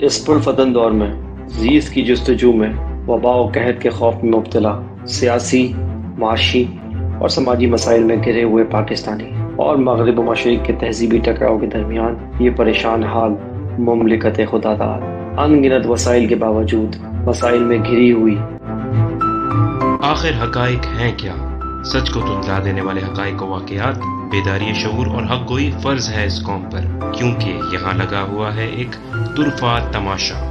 اس پرفتن دور میں زیست کی جستجو میں وبا و قحط کے خوف میں مبتلا سیاسی، معاشی اور سماجی مسائل میں گھرے ہوئے پاکستانی اور مغرب و مشرق کے تہذیبی ٹکراؤ کے درمیان یہ پریشان حال مملکت خدا داد ان گنت وسائل کے باوجود مسائل میں گھری ہوئی۔ آخر حقائق ہیں کیا؟ سچ کو تندلا دینے والے حقائق و واقعات، بیداری شعور اور حق گوئی فرض ہے اس قوم پر، کیونکہ یہاں لگا ہوا ہے ایک طرفہ تماشا۔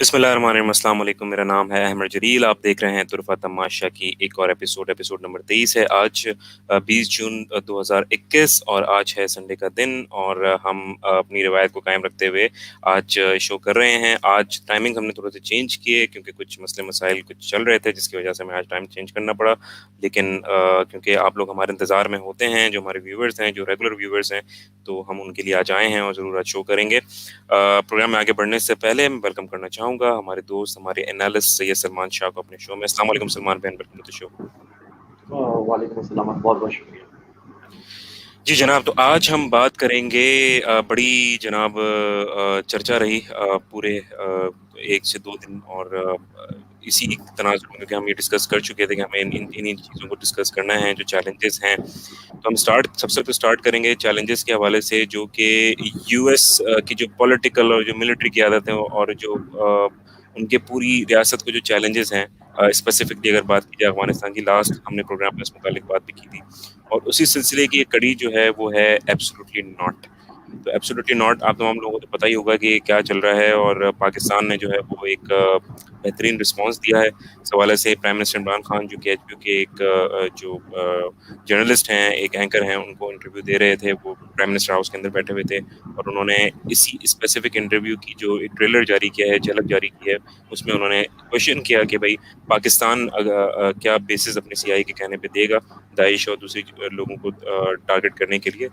بسم اللہ الرحمن الرحیم، السلام علیکم، میرا نام ہے احمد جلیل، آپ دیکھ رہے ہیں طرفہ تماشا کی ایک اور ایپیسوڈ نمبر 23 ہے۔ آج 20 جون 2021 اور آج ہے سنڈے کا دن، اور ہم اپنی روایت کو قائم رکھتے ہوئے آج شو کر رہے ہیں۔ آج ٹائمنگ ہم نے تھوڑا سا چینج کیے کیونکہ کچھ مسئلے مسائل کچھ چل رہے تھے، جس کی وجہ سے ہمیں آج ٹائم چینج کرنا پڑا، لیکن کیونکہ آپ لوگ ہمارے انتظار میں ہوتے ہیں، جو ہمارے ویورز ہیں، جو ریگولر ویورز ہیں، تو ہم ان کے لیے آج آئے ہیں اور ضرور آج شو کریں گے۔ پروگرام میں آگے بڑھنے سے پہلے میں ویلکم کرنا چاہوں گا ہمارے دوست، ہمارے انالسٹ سید سلمان شاہ کو اپنے شو میں۔ السلام علیکم سلمان بہن، ویلکم ٹو شو۔ وعلیکم السلام، بہت بہت شکریہ۔ جی جناب، تو آج ہم بات کریں گے، بڑی جناب چرچا رہی پورے 1 سے 2 دن، اور اسی تناظر میں کہ ہم یہ ڈسکس کر چکے تھے کہ ہمیں ان چیزوں کو ڈسکس کرنا ہے، جو چیلنجز ہیں۔ تو ہم سب سے اسٹارٹ کریں گے چیلنجز کے حوالے سے، جو کہ یو ایس کی جو پولیٹیکل اور جو ملٹری قیادت ہے، اور جو ان کے پوری ریاست کو جو چیلنجز ہیں، اسپیسیفکلی اگر بات کی جائے افغانستان کی، لاسٹ ہم نے پروگرام میں اس متعلق بات بھی کی تھی، اور اسی سلسلے کی ایک کڑی جو ہے وہ ہے ایبسولوٹلی ناٹ۔ تو ایبسولوٹلی ناٹ آپ تمام لوگوں کو تو پتہ ہی ہوگا کہ کیا چل رہا ہے، اور پاکستان نے جو ہے وہ ایک بہترین رسپانس دیا ہے اس حوالے سے۔ پرائم منسٹر عمران خان جو کہ ایچ پی یو کے ایک جو جرنلسٹ ہیں، ایک اینکر ہیں، ان کو انٹرویو دے رہے تھے، وہ پرائم منسٹر ہاؤس کے اندر بیٹھے ہوئے تھے، اور انہوں نے اسی اسپیسیفک انٹرویو کی جو ایک ٹریلر جاری کیا ہے، جھلک جاری کی ہے، اس میں انہوں نے کوشچن کیا کہ بھائی پاکستان کیا بیسز اپنی سی آئی کے کہنے پہ دے گا داعش اور دوسری لوگوں کو ٹارگٹ کرنے کے لیے؟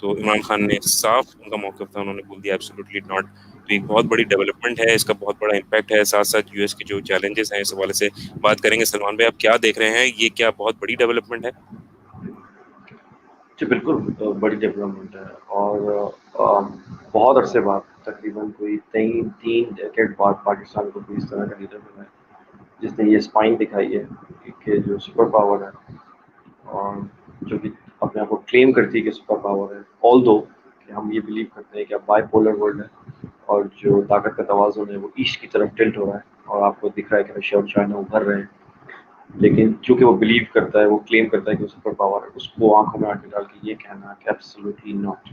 تو عمران خان نے صاف ان کا موقف تھا، انہوں نے بول دیا ایبسولوٹلی ناٹ۔ تو ایک بہت بڑی ڈیولپمنٹ ہے، اس کا بہت بڑا امپیکٹ ہے، ساتھ ساتھ یو ایس کے جو چیلنجز ہیں اس حوالے سے بات کریں گے۔ سلمان بھائی، آپ کیا دیکھ رہے ہیں، یہ کیا بہت بڑی ڈیولپمنٹ ہے؟ جی بالکل بڑی ڈیولپمنٹ ہے، اور بہت عرصے بعد، تقریباً کوئی تین ڈیکیڈ بعد پاکستان کو کوئی اس طرح کا لیڈر ملا ہے جس نے یہ اسپائن دکھائی ہے کہ جو سپر پاور ہے، اور جو کہ اپنے آپ کو کلیم کرتی ہے کہ سپر پاور ہے، آل دو کہ ہم یہ بلیو کرتے ہیں کہ اب بائی پولر ورلڈ ہے، اور جو طاقت کا توازن ہے وہ ایسٹ کی طرف ٹلٹ ہو رہا ہے، اور آپ کو دکھ رہا ہے کہ رشیا اور چائنا ابھر رہے ہیں۔ لیکن چونکہ وہ بلیو کرتا ہے، وہ کلیم کرتا ہے کہ وہ سپر پاور ہے، اس کو آنکھوں میں آنکھیں ڈال کے یہ کہنا کہ ایبسولوٹلی ناٹ،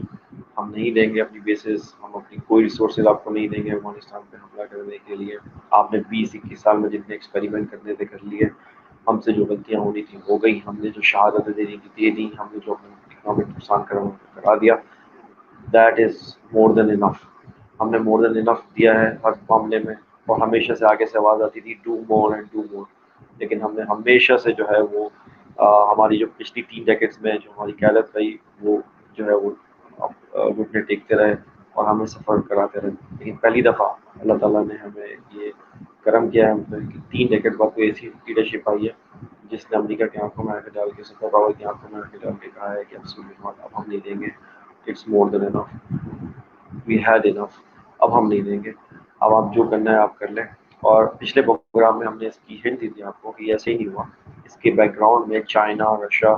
ہم نہیں دیں گے اپنی بیسز، ہم اپنی کوئی ریسورسز آپ کو نہیں دیں گے افغانستان پہ حملہ کرنے کے لیے۔ آپ نے 20-21 سال میں جتنے ایکسپیریمنٹ کرنے تھے کر لیے، ہم سے جو غلطیاں ہونی تھیں ہو گئی، ہم نے جو شہادتیں دینی تھی دے دی، ہم نے جو اپنا اکنامک نقصان کرا دیا، دیٹ از مور دین انف۔ ہم نے مور دین انف دیا ہے ہر معاملے میں، اور ہمیشہ سے آگے سے آواز آتی تھی do more and do more, لیکن ہم نے ہمیشہ سے جو ہے وہ ہماری جو پچھلی 3 ڈیکیڈز میں جو ہماری قیادت رہی، وہ جو ہے وہ گھٹنے ٹیکتے رہے اور ہمیں سفر کراتے رہے۔ لیکن پہلی دفعہ اللہ تعالیٰ نے ہمیں یہ کرم کیا ہے ہم پہ کہ 3 ڈیکیڈ بعد کوئی ایسی لیڈرشپ آئی ہے جس نے امریکہ کی آنکھوں میں آنکھیں ڈال کے، سپر پاور کی آنکھوں میں آنکھیں ڈال کے کہا ہے کہ اب ہم نہیں دیں گے، it's more then enough, we had انف، اب ہم نہیں دیں گے، اب آپ جو کرنا ہے آپ کر لیں۔ اور پچھلے پروگرام میں ہم نے اس کی ہنٹ دی تھی آپ کو کہ ایسے ہی نہیں ہوا، اس کے بیک گراؤنڈ میں چائنا، رشیا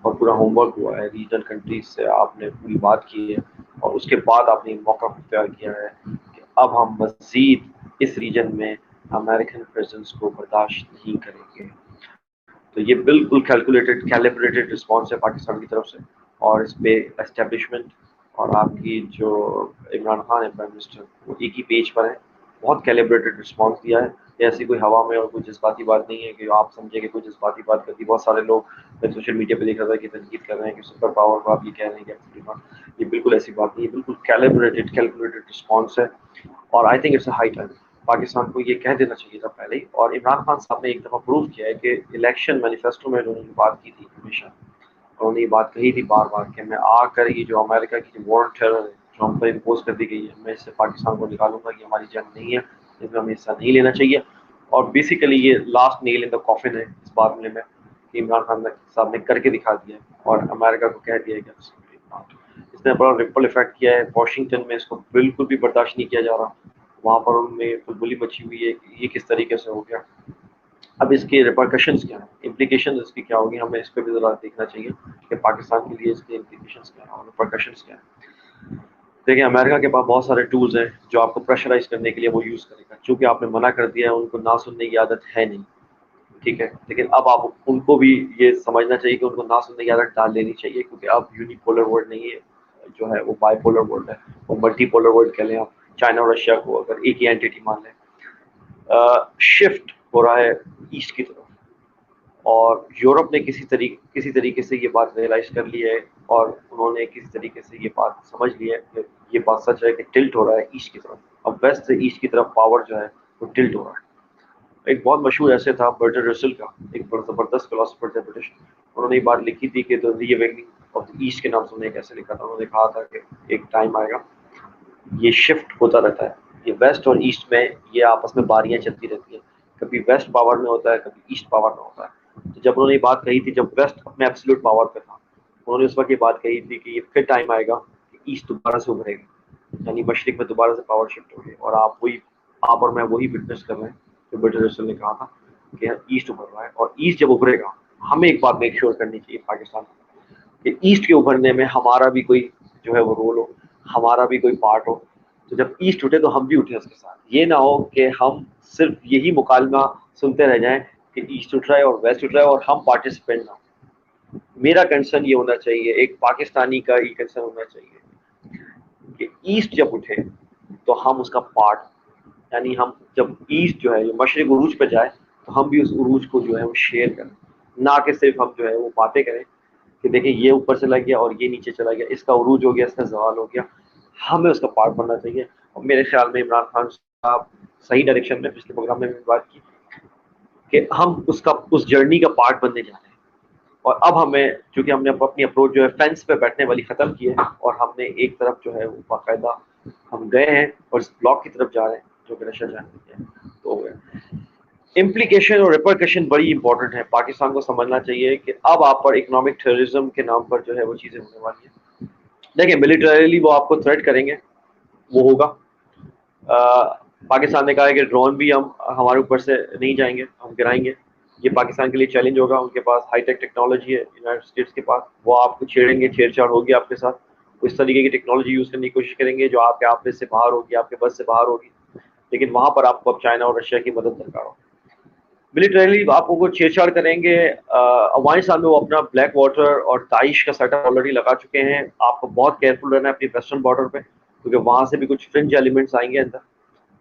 اور پورا ہوم ورک ہوا ہے، ریجنل کنٹریز سے آپ نے پوری بات کی ہے، اور اس کے بعد آپ نے موقع اختیار کیا ہے کہ اب ہم مزید اس ریجن میں امریکن پریزنس کو برداشت نہیں کریں گے۔ تو یہ بالکل کیلیبریٹڈ رسپانس ہے پاکستان کی طرف سے، اور اس پہ اسٹیبلشمنٹ اور آپ کی جو عمران خان ہے پرائم منسٹر، وہ ایک ہی پیج پر ہے، بہت کیلیبریٹڈ رسپانس دیا ہے۔ ایسی کوئی ہوا میں اور کوئی جذباتی بات نہیں ہے کہ آپ سمجھے کہ کوئی جذباتی بات کرتی۔ بہت سارے لوگ میں سوشل میڈیا پہ دیکھ رہا تھا کہ تنقید کر رہے ہیں کہ سپر پاور کو آپ یہ کہہ رہے ہیں کہ یہ بالکل ایسی بات نہیں ہے، بالکل کیلیبریٹڈ رسپانس ہے، اور I think it's a high time Pakistan کو یہ کہہ دینا چاہیے تھا پہلے ہی۔ اور عمران خان صاحب نے ایک دفعہ پروو کیا ہے کہ الیکشن مینیفیسٹو میں انہوں نے بات کی تھی ہمیشہ، انہوں نے یہ بات کہی تھی بار بار کہ میں آ کر یہ جو امریکہ کی جو وار ٹیرر ہے جو ہم پر امپوز کر دی گئی ہے، میں اس سے پاکستان کو نکالوں گا، یہ ہماری جنگ نہیں ہے، اس میں ہمیں حصہ نہیں لینا چاہیے. اور بیسیکلی یہ لاسٹ نیل ان دا کافن ہے اس معاملے میں کہ عمران خان صاحب نے کر کے دکھا دیا ہے اور امریکہ کو کہہ دیا ہے کہ اس نے بڑا ریپل افیکٹ کیا ہے. واشنگٹن میں اس کو بالکل بھی برداشت نہیں کیا جا رہا, وہاں پر ان میں بلبلی مچی ہوئی ہے کہ یہ کس طریقے سے ہو گیا. اب اس کے ریپرکشنز کیا ہیں, امپلیکیشن اس کی کیا ہوگی, ہمیں اس پہ بھی ذرا دیکھنا چاہیے کہ پاکستان کے لیے اس کے امپلیکیشنز کیا ہیں اور ریپرکشنز کیا ہیں. دیکھیں امریکہ کے پاس بہت سارے ٹولز ہیں جو آپ کو پریشرائز کرنے کے لیے وہ یوز کرے گا, چونکہ آپ نے منع کر دیا ہے, ان کو نہ سننے کی عادت ہے نہیں, ٹھیک ہے. لیکن اب آپ ان کو بھی یہ سمجھنا چاہیے کہ ان کو نہ سننے کی عادت ڈال لینی چاہیے, کیونکہ اب یونیپولر ورلڈ نہیں ہے جو ہے, وہ بائی پولر ورلڈ ہے, وہ ملٹی پولر ورلڈ کہہ لیں آپ. چائنا اور رشیا کو اگر ایک ہی اینٹیٹی مان لیں, شفٹ ہو رہا ہے ایسٹ کی طرف, اور یورپ نے کسی طریقے سے یہ بات ریئلائز کر لی ہے اور انہوں نے کسی طریقے سے یہ بات سمجھ لی ہے کہ یہ بات سچ ہے کہ ٹلٹ ہو رہا ہے ایسٹ کی طرف. اب ویسٹ سے ایسٹ کی طرف پاور جو ہے وہ ٹلٹ ہو رہا ہے. ایک بہت مشہور ایسے تھا برٹر رسل کا, ایک بڑا زبردست فلاسفر تھے برٹش, انہوں نے یہ بات لکھی تھی کہ دی اویکننگ آف دی ایسٹ کے نام سے انہوں نے کیسے لکھا تھا. انہوں نے کہا تھا کہ ایک ٹائم آئے گا, یہ شفٹ ہوتا رہتا ہے, یہ ویسٹ اور ایسٹ میں یہ آپس میں باریاں چلتی رہتی ہیں, کبھی ویسٹ پاور میں ہوتا ہے کبھی ایسٹ پاور میں ہوتا ہے. تو جب انہوں نے یہ بات کہی تھی, جب ویسٹ اپنے ایبسولوٹ پاور پہ تھا, انہوں نے اس وقت یہ بات کہی تھی کہ یہ پھر ٹائم آئے گا کہ ایسٹ دوبارہ سے ابھرے گا, یعنی مشرق میں دوبارہ سے پاور شفٹ ہوگی. اور آپ اور میں وہی وٹنس کر رہے ہیں جو برٹر رسل نے کہا تھا کہ ایسٹ ابھر رہا ہے. اور ایسٹ جب ابھرے گا, ہمیں ایک بات میک شیور کرنی چاہیے پاکستان کو کہ ایسٹ کے ابھرنے میں ہمارا بھی کوئی جو ہے وہ رول ہو, ہمارا بھی کوئی پارٹ ہو. تو جب ایسٹ اٹھے تو ہم بھی اٹھے اس کے ساتھ. یہ نہ ہو کہ ہم صرف یہی مکالمہ سنتے رہ جائیں کہ ایسٹ اٹھ رہا ہے اور ویسٹ اٹھ رہا ہے اور ہم پارٹیسپینٹ نہ ہوں. میرا کنسرن یہ ہونا چاہیے, ایک پاکستانی کا یہ کنسرن ہونا چاہیے کہ ایسٹ جب اٹھے تو ہم اس کا پارٹ, یعنی ہم جب ایسٹ جو ہے مشرق عروج پہ جائے تو ہم بھی اس عروج کو جو ہے وہ شیئر کریں, نہ کہ صرف ہم جو ہے وہ باتیں کریں کہ دیکھیں یہ اوپر چلا گیا اور یہ نیچے چلا گیا, اس کا عروج ہو گیا, اس کا زوال ہو گیا. ہمیں اس کا پارٹ بننا چاہیے. اور میرے خیال میں عمران خان صاحب صحیح ڈائریکشن میں, پچھلے پروگرام میں بھی بات کی کہ ہم اس جرنی کا پارٹ بننے جا رہے ہیں. اور اب ہمیں چونکہ ہم نے اپنی اپروچ جو ہے فینس پہ بیٹھنے والی ختم کی ہے, اور ہم نے ایک طرف جو ہے وہ باقاعدہ ہم گئے ہیں اور اس بلاک کی طرف جا رہے ہیں جو کہ رشیا جانے ہیں. تو امپلیکیشن اور ریپرکشن بڑی امپورٹنٹ ہے. پاکستان کو سمجھنا چاہیے کہ اب آپ پر اکنامک ٹیررزم کے نام پر جو ہے وہ چیزیں ہونے والی ہیں. دیکھیں ملیٹریلی وہ آپ کو تھریٹ کریں گے, وہ ہوگا. پاکستان نے کہا ہے کہ ڈرون بھی ہمارے اوپر سے نہیں جائیں گے, ہم گرائیں گے. یہ پاکستان کے لیے چیلنج ہوگا. ان کے پاس ہائی ٹیک ٹیکنالوجی ہے یونائٹیڈ اسٹیٹس کے پاس, وہ آپ کو چھیڑیں گے, چھیڑ چھاڑ ہوگی آپ کے ساتھ. اس طریقے کی ٹیکنالوجی یوز کرنے کی کوشش کریں گے جو آپ کے آفس سے باہر ہوگی, آپ کے بس سے باہر ہوگی. لیکن وہاں پر آپ کو اب چائنا اور رشیا کی مدد درکار ہوگی. ملٹریلی آپ کو چھیڑ چھاڑ کریں گے. افغانستان میں وہ اپنا بلیک واٹر اور داعش کا سیٹ اپ آلریڈی لگا چکے ہیں. آپ کو بہت کیئرفل رہنا ہے اپنی ویسٹرن بارڈر پہ, کیونکہ وہاں سے بھی کچھ فرنج ایلیمنٹس آئیں گے اندر.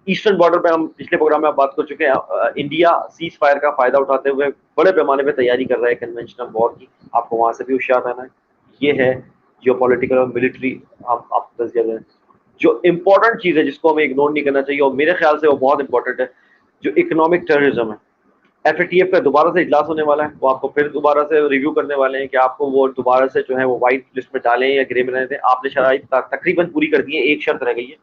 ایسٹرن بارڈر پہ ہم پچھلے پروگرام میں آپ بات کر چکے ہیں, انڈیا سیز فائر کا فائدہ اٹھاتے ہوئے بڑے پیمانے پہ تیاری کر رہا ہے کنونشنل وار کی. آپ کو وہاں سے بھی ہوشیار رہنا ہے. یہ ہے جیو پولیٹیکل اور ملٹری آپ تجزیہ دیں. جو امپورٹنٹ چیز ہے جس کو ہمیں اگنور نہیں کرنا چاہیے, اور میرے خیال سے وہ بہت امپورٹنٹ ہے, جو اکنامک ٹیررزم ہے. ایف اے ٹی ایف کا دوبارہ سے اجلاس ہونے والا ہے, وہ آپ کو پھر دوبارہ سے ریویو کرنے والے ہیں کہ آپ کو وہ دوبارہ سے جو ہے وہ وائٹ لسٹ میں ڈالیں یا گرے میں رہنے دیں. آپ نے شرائط تقریباً پوری کر دی ہے, ایک شرط رہ گئی ہے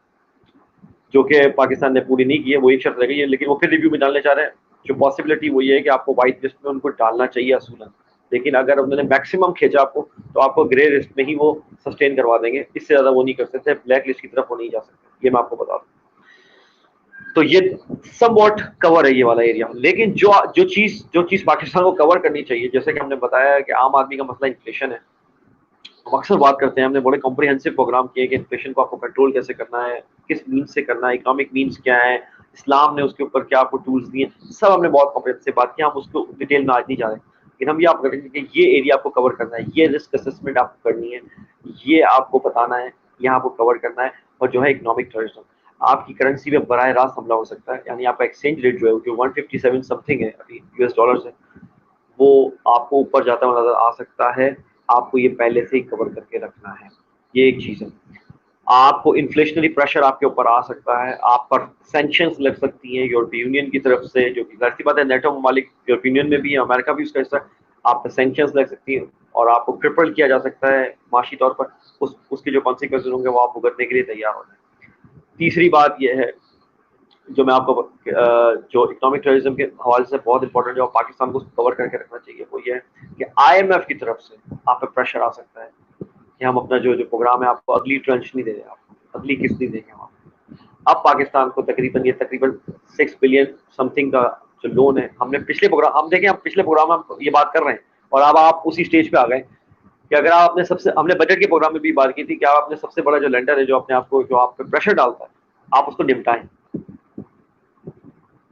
جو کہ پاکستان نے پوری نہیں کی ہے, وہ ایک شرط رہ گئی ہے, لیکن وہ پھر ریویو میں ڈالنے چاہ رہے ہیں. جو پاسبلٹی وہ یہ ہے کہ آپ کو وائٹ لسٹ میں ان کو ڈالنا چاہیے اصولاً, لیکن اگر انہوں نے میکسیمم کھینچا آپ کو تو آپ کو گرے لسٹ میں ہی وہ سسٹین کروا دیں گے. اس سے زیادہ وہ نہیں کر سکتے, بلیک لسٹ کی طرف وہ نہیں جا سکتے, یہ میں آپ کو بتا دوں. تو یہ سم واٹ کور ہے یہ والا ایریا. لیکن جو چیز پاکستان کو کور کرنی چاہیے, جیسے کہ ہم نے بتایا کہ عام آدمی کا مسئلہ انفلیشن ہے. ہم اکثر بات کرتے ہیں, ہم نے بڑے کمپریہنسو پروگرام کیے کہ انفلیشن کو آپ کو کنٹرول کیسے کرنا ہے, کس مینس سے کرنا ہے, اکنامک مینس کیا ہے, اسلام نے اس کے اوپر کیا آپ کو ٹولز دیے, سب ہم نے بہت کمپریہنسو بات کی. ہم اس کو ڈیٹیل میں آج نہیں جا رہے, لیکن ہم یہ آپ کریں گے کہ یہ ایریا آپ کو کور کرنا ہے, یہ رسک اسسمنٹ آپ کو کرنی ہے, یہ آپ کو بتانا ہے, یہاں کو کور کرنا ہے. اور جو ہے اکنامک ٹیررزم, آپ کی کرنسی پہ براہ راست حملہ ہو سکتا ہے. یعنی آپ کا ایکسچینج ریٹ جو ہے جو 157 سم تھنگ ہے ابھی US ڈالر سے, وہ آپ کو اوپر جاتا ہوا نظر آ سکتا ہے. آپ کو یہ پہلے سے ہی کور کر کے رکھنا ہے. یہ ایک چیز ہے. آپ کو انفلیشنری پریشر آپ کے اوپر آ سکتا ہے, آپ پر سینکشنز لگ سکتی ہیں یورپی یونین کی طرف سے, جو کہ ظاہر سی بات ہے نیٹو ممالک یورپی یونین میں بھی ہے, امریکہ بھی اس کا حصہ ہے. آپ پہ سینکشنز لگ سکتی ہیں اور آپ کو کرپل کیا جا سکتا ہے معاشی طور پر. اس کے جو کانسیکوینسز ہوں گے وہ آپ بھگتنے کے لیے تیار ہو جائیں. تیسری بات یہ ہے جو میں آپ کو جو اکنامک ٹیررزم کے حوالے سے بہت امپورٹنٹ جو پاکستان کو کور کر کے رکھنا چاہیے وہ یہ ہے کہ آئی ایم ایف کی طرف سے آپ پہ پریشر آ سکتا ہے کہ ہم اپنا جو پروگرام ہے آپ کو اگلی ٹرنچ نہیں دے رہے, آپ اگلی قسط نہیں دیں گے ہم. اب پاکستان کو تقریباً 6 بلین سم تھنگ کا جو لون ہے, ہم نے پچھلے پروگرام, ہم دیکھیں ہم پچھلے پروگرام میں یہ بات کر رہے ہیں اور اب آپ اسی اسٹیج پہ آ گئے کہ اگر آپ نے ہم نے بجٹ کے پروگرام میں بھی بات کی تھی کہ آپ اپنے سب سے بڑا جو لینڈر ہے جو اپنے آپ کو جو آپ پہ پریشر ڈالتا ہے آپ اس کو نمٹائیں.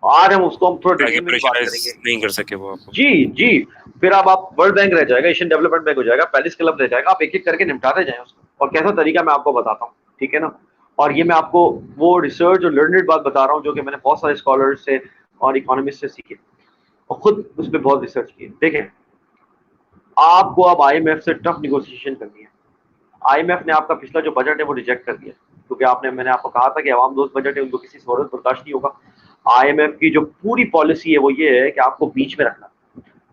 آج ہم اس کو ہم تھوڑا تاکہ ڈیٹیل میں بھی بات پریشرائز کریں گے. نہیں کر سکے وہ آپ کو. جی پھر آپ ورلڈ بینک رہ جائے گا, ایشین ڈیولپمنٹ بینک ہو جائے گا, پیرس کلب رہ جائے گا, آپ ایک ایک کر کے نمٹاتے جائیں اس کو. اور کیسا طریقہ میں آپ کو بتاتا ہوں, ٹھیک ہے نا. اور یہ میں آپ کو وہ ریسرچ اور لرنڈ بات بتا رہا ہوں جو کہ میں نے بہت سارے اسکالر سے اور اکانومسٹ سے سیکھے اور خود اس پہ بہت ریسرچ کی. دیکھیں آپ کو اب آئی ایم ایف سے ٹف نیگوسیشن کرنی ہے. آئی ایم ایف نے آپ کا پچھلا جو بجٹ ہے وہ ریجیکٹ کر دیا کیونکہ میں نے آپ کو کہا تھا کہ عوام دوست بجٹ ہے, ان کو کسی صورت برداشت نہیں ہوگا. آئی ایم ایف کی جو پوری پالیسی ہے وہ یہ ہے کہ آپ کو بیچ میں رکھنا,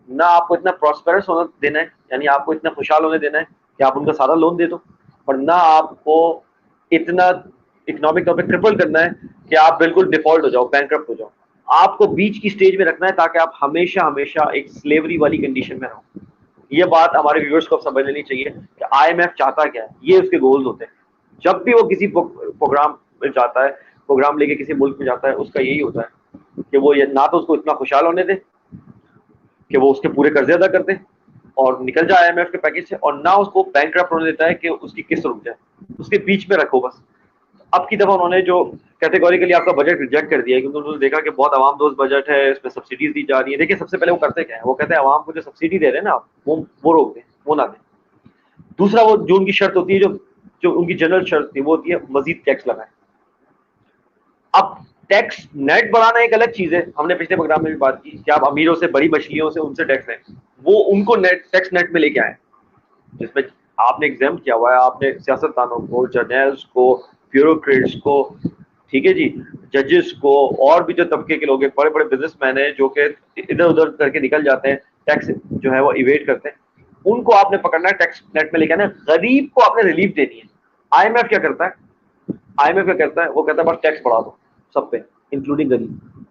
نہ آپ کو اتنا پراسپیرس ہونا دینا ہے, یعنی آپ کو اتنا خوشحال ہونے دینا ہے کہ آپ ان کا سارا لون دے دو, اور نہ آپ کو اتنا اکنامک طور پہ ٹرپل کرنا ہے کہ آپ بالکل ڈیفالٹ ہو جاؤ, بینکرپٹ ہو جاؤ. آپ کو بیچ کی سٹیج میں رکھنا ہے تاکہ آپ ہمیشہ ایک سلیوری والی کنڈیشن میں رہو. یہ بات ہمارے ویورز کو سمجھ لینی چاہیے کہ آئی ایم ایف چاہتا کیا ہے, یہ اس کے گولز ہوتے ہیں. جب بھی وہ کسی پروگرام میں جاتا ہے, پروگرام لے کے کسی ملک میں جاتا ہے, اس کا یہی ہوتا ہے کہ وہ نہ تو اس کو اتنا خوشحال ہونے دے کہ وہ اس کے پورے قرضے ادا کرتے اور نکل جائے آئی ایم ایف کے پیکج سے, اور نہ اس کو بینکرپٹ ہونے دیتا ہے کہ اس کی قسط رک جائے. اس کے بیچ میں رکھو بس. اب کی دفعہ انہوں نے جو کیٹیگوریکلی آپ کا بجٹ ریجیکٹ کر دیا ہے کیونکہ انہوں نے دیکھا کہ بہت عوام دوست بجٹ ہے, اس میں سبسڈیز دی جا رہی ہیں. دیکھیں سب سے پہلے وہ کرتے کیا ہے, وہ کہتے ہیں عوام کو جو سبسڈی دے رہے ہیں نا آپ وہ روک دیں, وہ نہ دیں. دوسرا وہ جو ان کی شرط ہوتی ہے جو ان کی جنرل شرط تھی وہ ہوتی ہے مزید ٹیکس لگائیں. اب ٹیکس نیٹ بڑھانا ایک الگ چیز ہے, ہم نے پچھلے پروگرام میں بھی بات کی کہ آپ امیروں سے بڑی مچھلیوں سے ان سے ٹیکس لیں, وہ ان کو ٹیکس نیٹ میں لے کے آئیں جس میں آپ نے ایگزام کیا ہوا ہے, آپ نے سیاست دانوں کو, جرنیلز کو, بیوروکریٹس کو, ٹھیک ہے جی, ججز کو, اور بھی جو طبقے کے لوگ ہیں, بڑے بڑے بزنس مین ہیں جو کہ ادھر ادھر کر کے نکل جاتے ہیں, ٹیکس جو ہے وہ ایویڈ کرتے ہیں, ان کو آپ نے پکڑنا ہے, ٹیکس نیٹ میں لے کے آنا ہے. غریب کو آپ نے ریلیف دینی ہے. آئی ایم ایف کیا کرتا ہے, آئی ایم ایف کیا کرتا ہے, وہ کہتا ہے بس ٹیکس بڑھا دو سب پہ انکلوڈنگ غریب.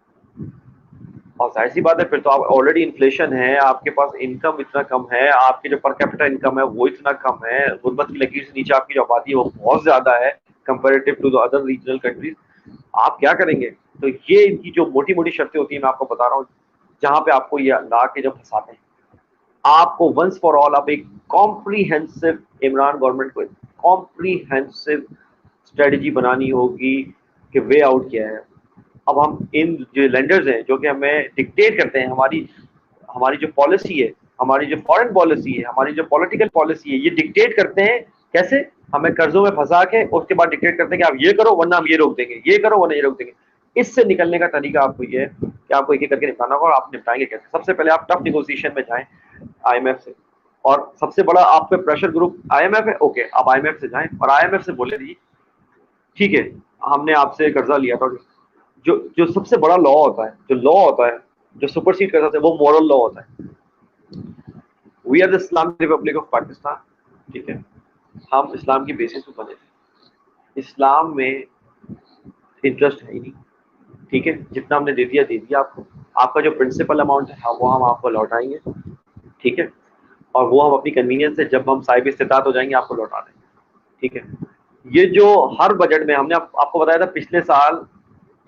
اور ظاہر سی بات ہے پھر تو آپ آلریڈی انفلیشن ہے, آپ کے پاس انکم اتنا کم ہے, آپ کے جو پر کیپٹا انکم ہے وہ اتنا کم ہے, غربت کی لکیر سے نیچے آپ کی جو آبادی ہے وہ بہت زیادہ ہے comparative to the other regional countries. آپ کیا کریں گے؟ تو یہ ان کی جو موٹی موٹی شرطیں ہوتی ہیں میں آپ کو بتا رہا ہوں, جہاں پہ آپ کو یہ لا کے جب پھنساتے ہیں, آپ کو ونس فار آل آپ ایک کمپریہنسو, عمران گورنمنٹ کو کمپریہنسو اسٹریٹجی بنانی ہوگی کہ وے آؤٹ کیا ہے. اب ہم ان جو لینڈرز ہیں جو کہ ہمیں ڈکٹیٹ کرتے ہیں, ہماری جو پالیسی ہے, ہماری جو فارن پالیسی ہے, ہماری جو پولیٹیکل پالیسی ہے, یہ ڈکٹیٹ کرتے ہیں کیسے, ہمیں قرضوں میں پھنسا کے اس کے بعد ڈکٹیٹ کرتے ہیں کہ آپ یہ کرو ورنہ ہم یہ روک دیں گے, یہ کرو ورنہ یہ روک دیں گے. اس سے نکلنے کا طریقہ آپ کو یہ ہے کہ آپ کو ایک ایک کر کے نپٹانا ہوگا, اور آپ نپٹائیں گے کیسے. سب سے پہلے آپ ٹف نیگوسیشن میں جائیں آئی ایم ایف سے, اور سب سے بڑا آپ پہ پریشر گروپ آئی ایم ایف ہے. اوکے آپ آئی ایم ایف سے جائیں اور آئی ایم ایف سے بولے جی ٹھیک ہے ہم نے آپ سے قرضہ لیا تھا. جو سب سے بڑا لا ہوتا ہے, جو لا ہوتا ہے جو سپر سیڈ کرتا ہے وہ مورل لا ہوتا ہے. We are the Islamic Republic of Pakistan, ٹھیک ہے, ہم اسلام کی بیسس پہ بنے تھے. اسلام میں انٹرسٹ ہے ہی نہیں, ٹھیک ہے, جتنا ہم نے دے دیا آپ کو. آپ کا جو پرنسپل اماؤنٹ ہے وہ ہم آپ کو لوٹائیں گے, ٹھیک ہے, اور وہ ہم اپنی کنوینئنس سے جب ہم صاحب استطاعت ہو جائیں گے آپ کو لوٹا دیں گے, ٹھیک ہے. یہ جو ہر بجٹ میں ہم نے آپ کو بتایا تھا پچھلے سال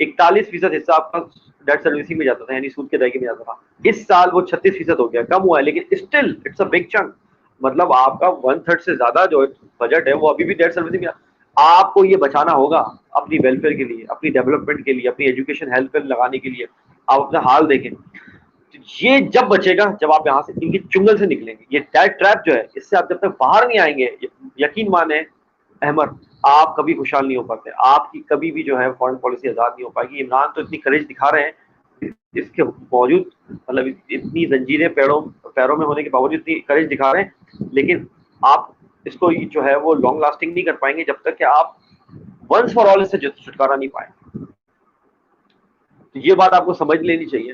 41% حصہ آپ کا ڈیٹ سروسنگ میں جاتا تھا, یعنی سود کے ادائیگی میں جاتا تھا. اس سال وہ 36% ہو گیا, کم ہوا ہے لیکن still it's a big chunk. مطلب آپ کا 1/3 سے زیادہ جو بجٹ ہے وہ ابھی بھی ڈیٹ سروسنگ میں. آپ کو یہ بچانا ہوگا اپنی ویلفیئر کے لیے, اپنی ڈیولپمنٹ کے لیے, اپنی ایجوکیشن ہیلتھ پہ لگانے کے لیے. آپ اپنا حال دیکھیں, یہ جب بچے گا جب آپ یہاں سے ان کی چنگل سے نکلیں گے. یہ ڈیٹ ٹریپ جو ہے اس سے آپ جب تک باہر نہیں آئیں گے, یقین مانیں احمد, آپ کبھی خوشحال نہیں ہو پاتے. آپ کی کبھی بھی جو ہے فارن پالیسی آزاد نہیں ہو پائے گی. عمران تو اتنی کریج دکھا رہے ہیں, اس کے باوجود مطلب اتنی زنجیریں پیروں میں ہونے کے باوجود اتنی کریج دکھا رہے ہیں, لیکن آپ اس کو جو ہے وہ لانگ لاسٹنگ نہیں کر پائیں گے جب تک کہ آپ ونس فار آل اس سے چھٹکارا نہیں پائیں. تو یہ بات آپ کو سمجھ لینی چاہیے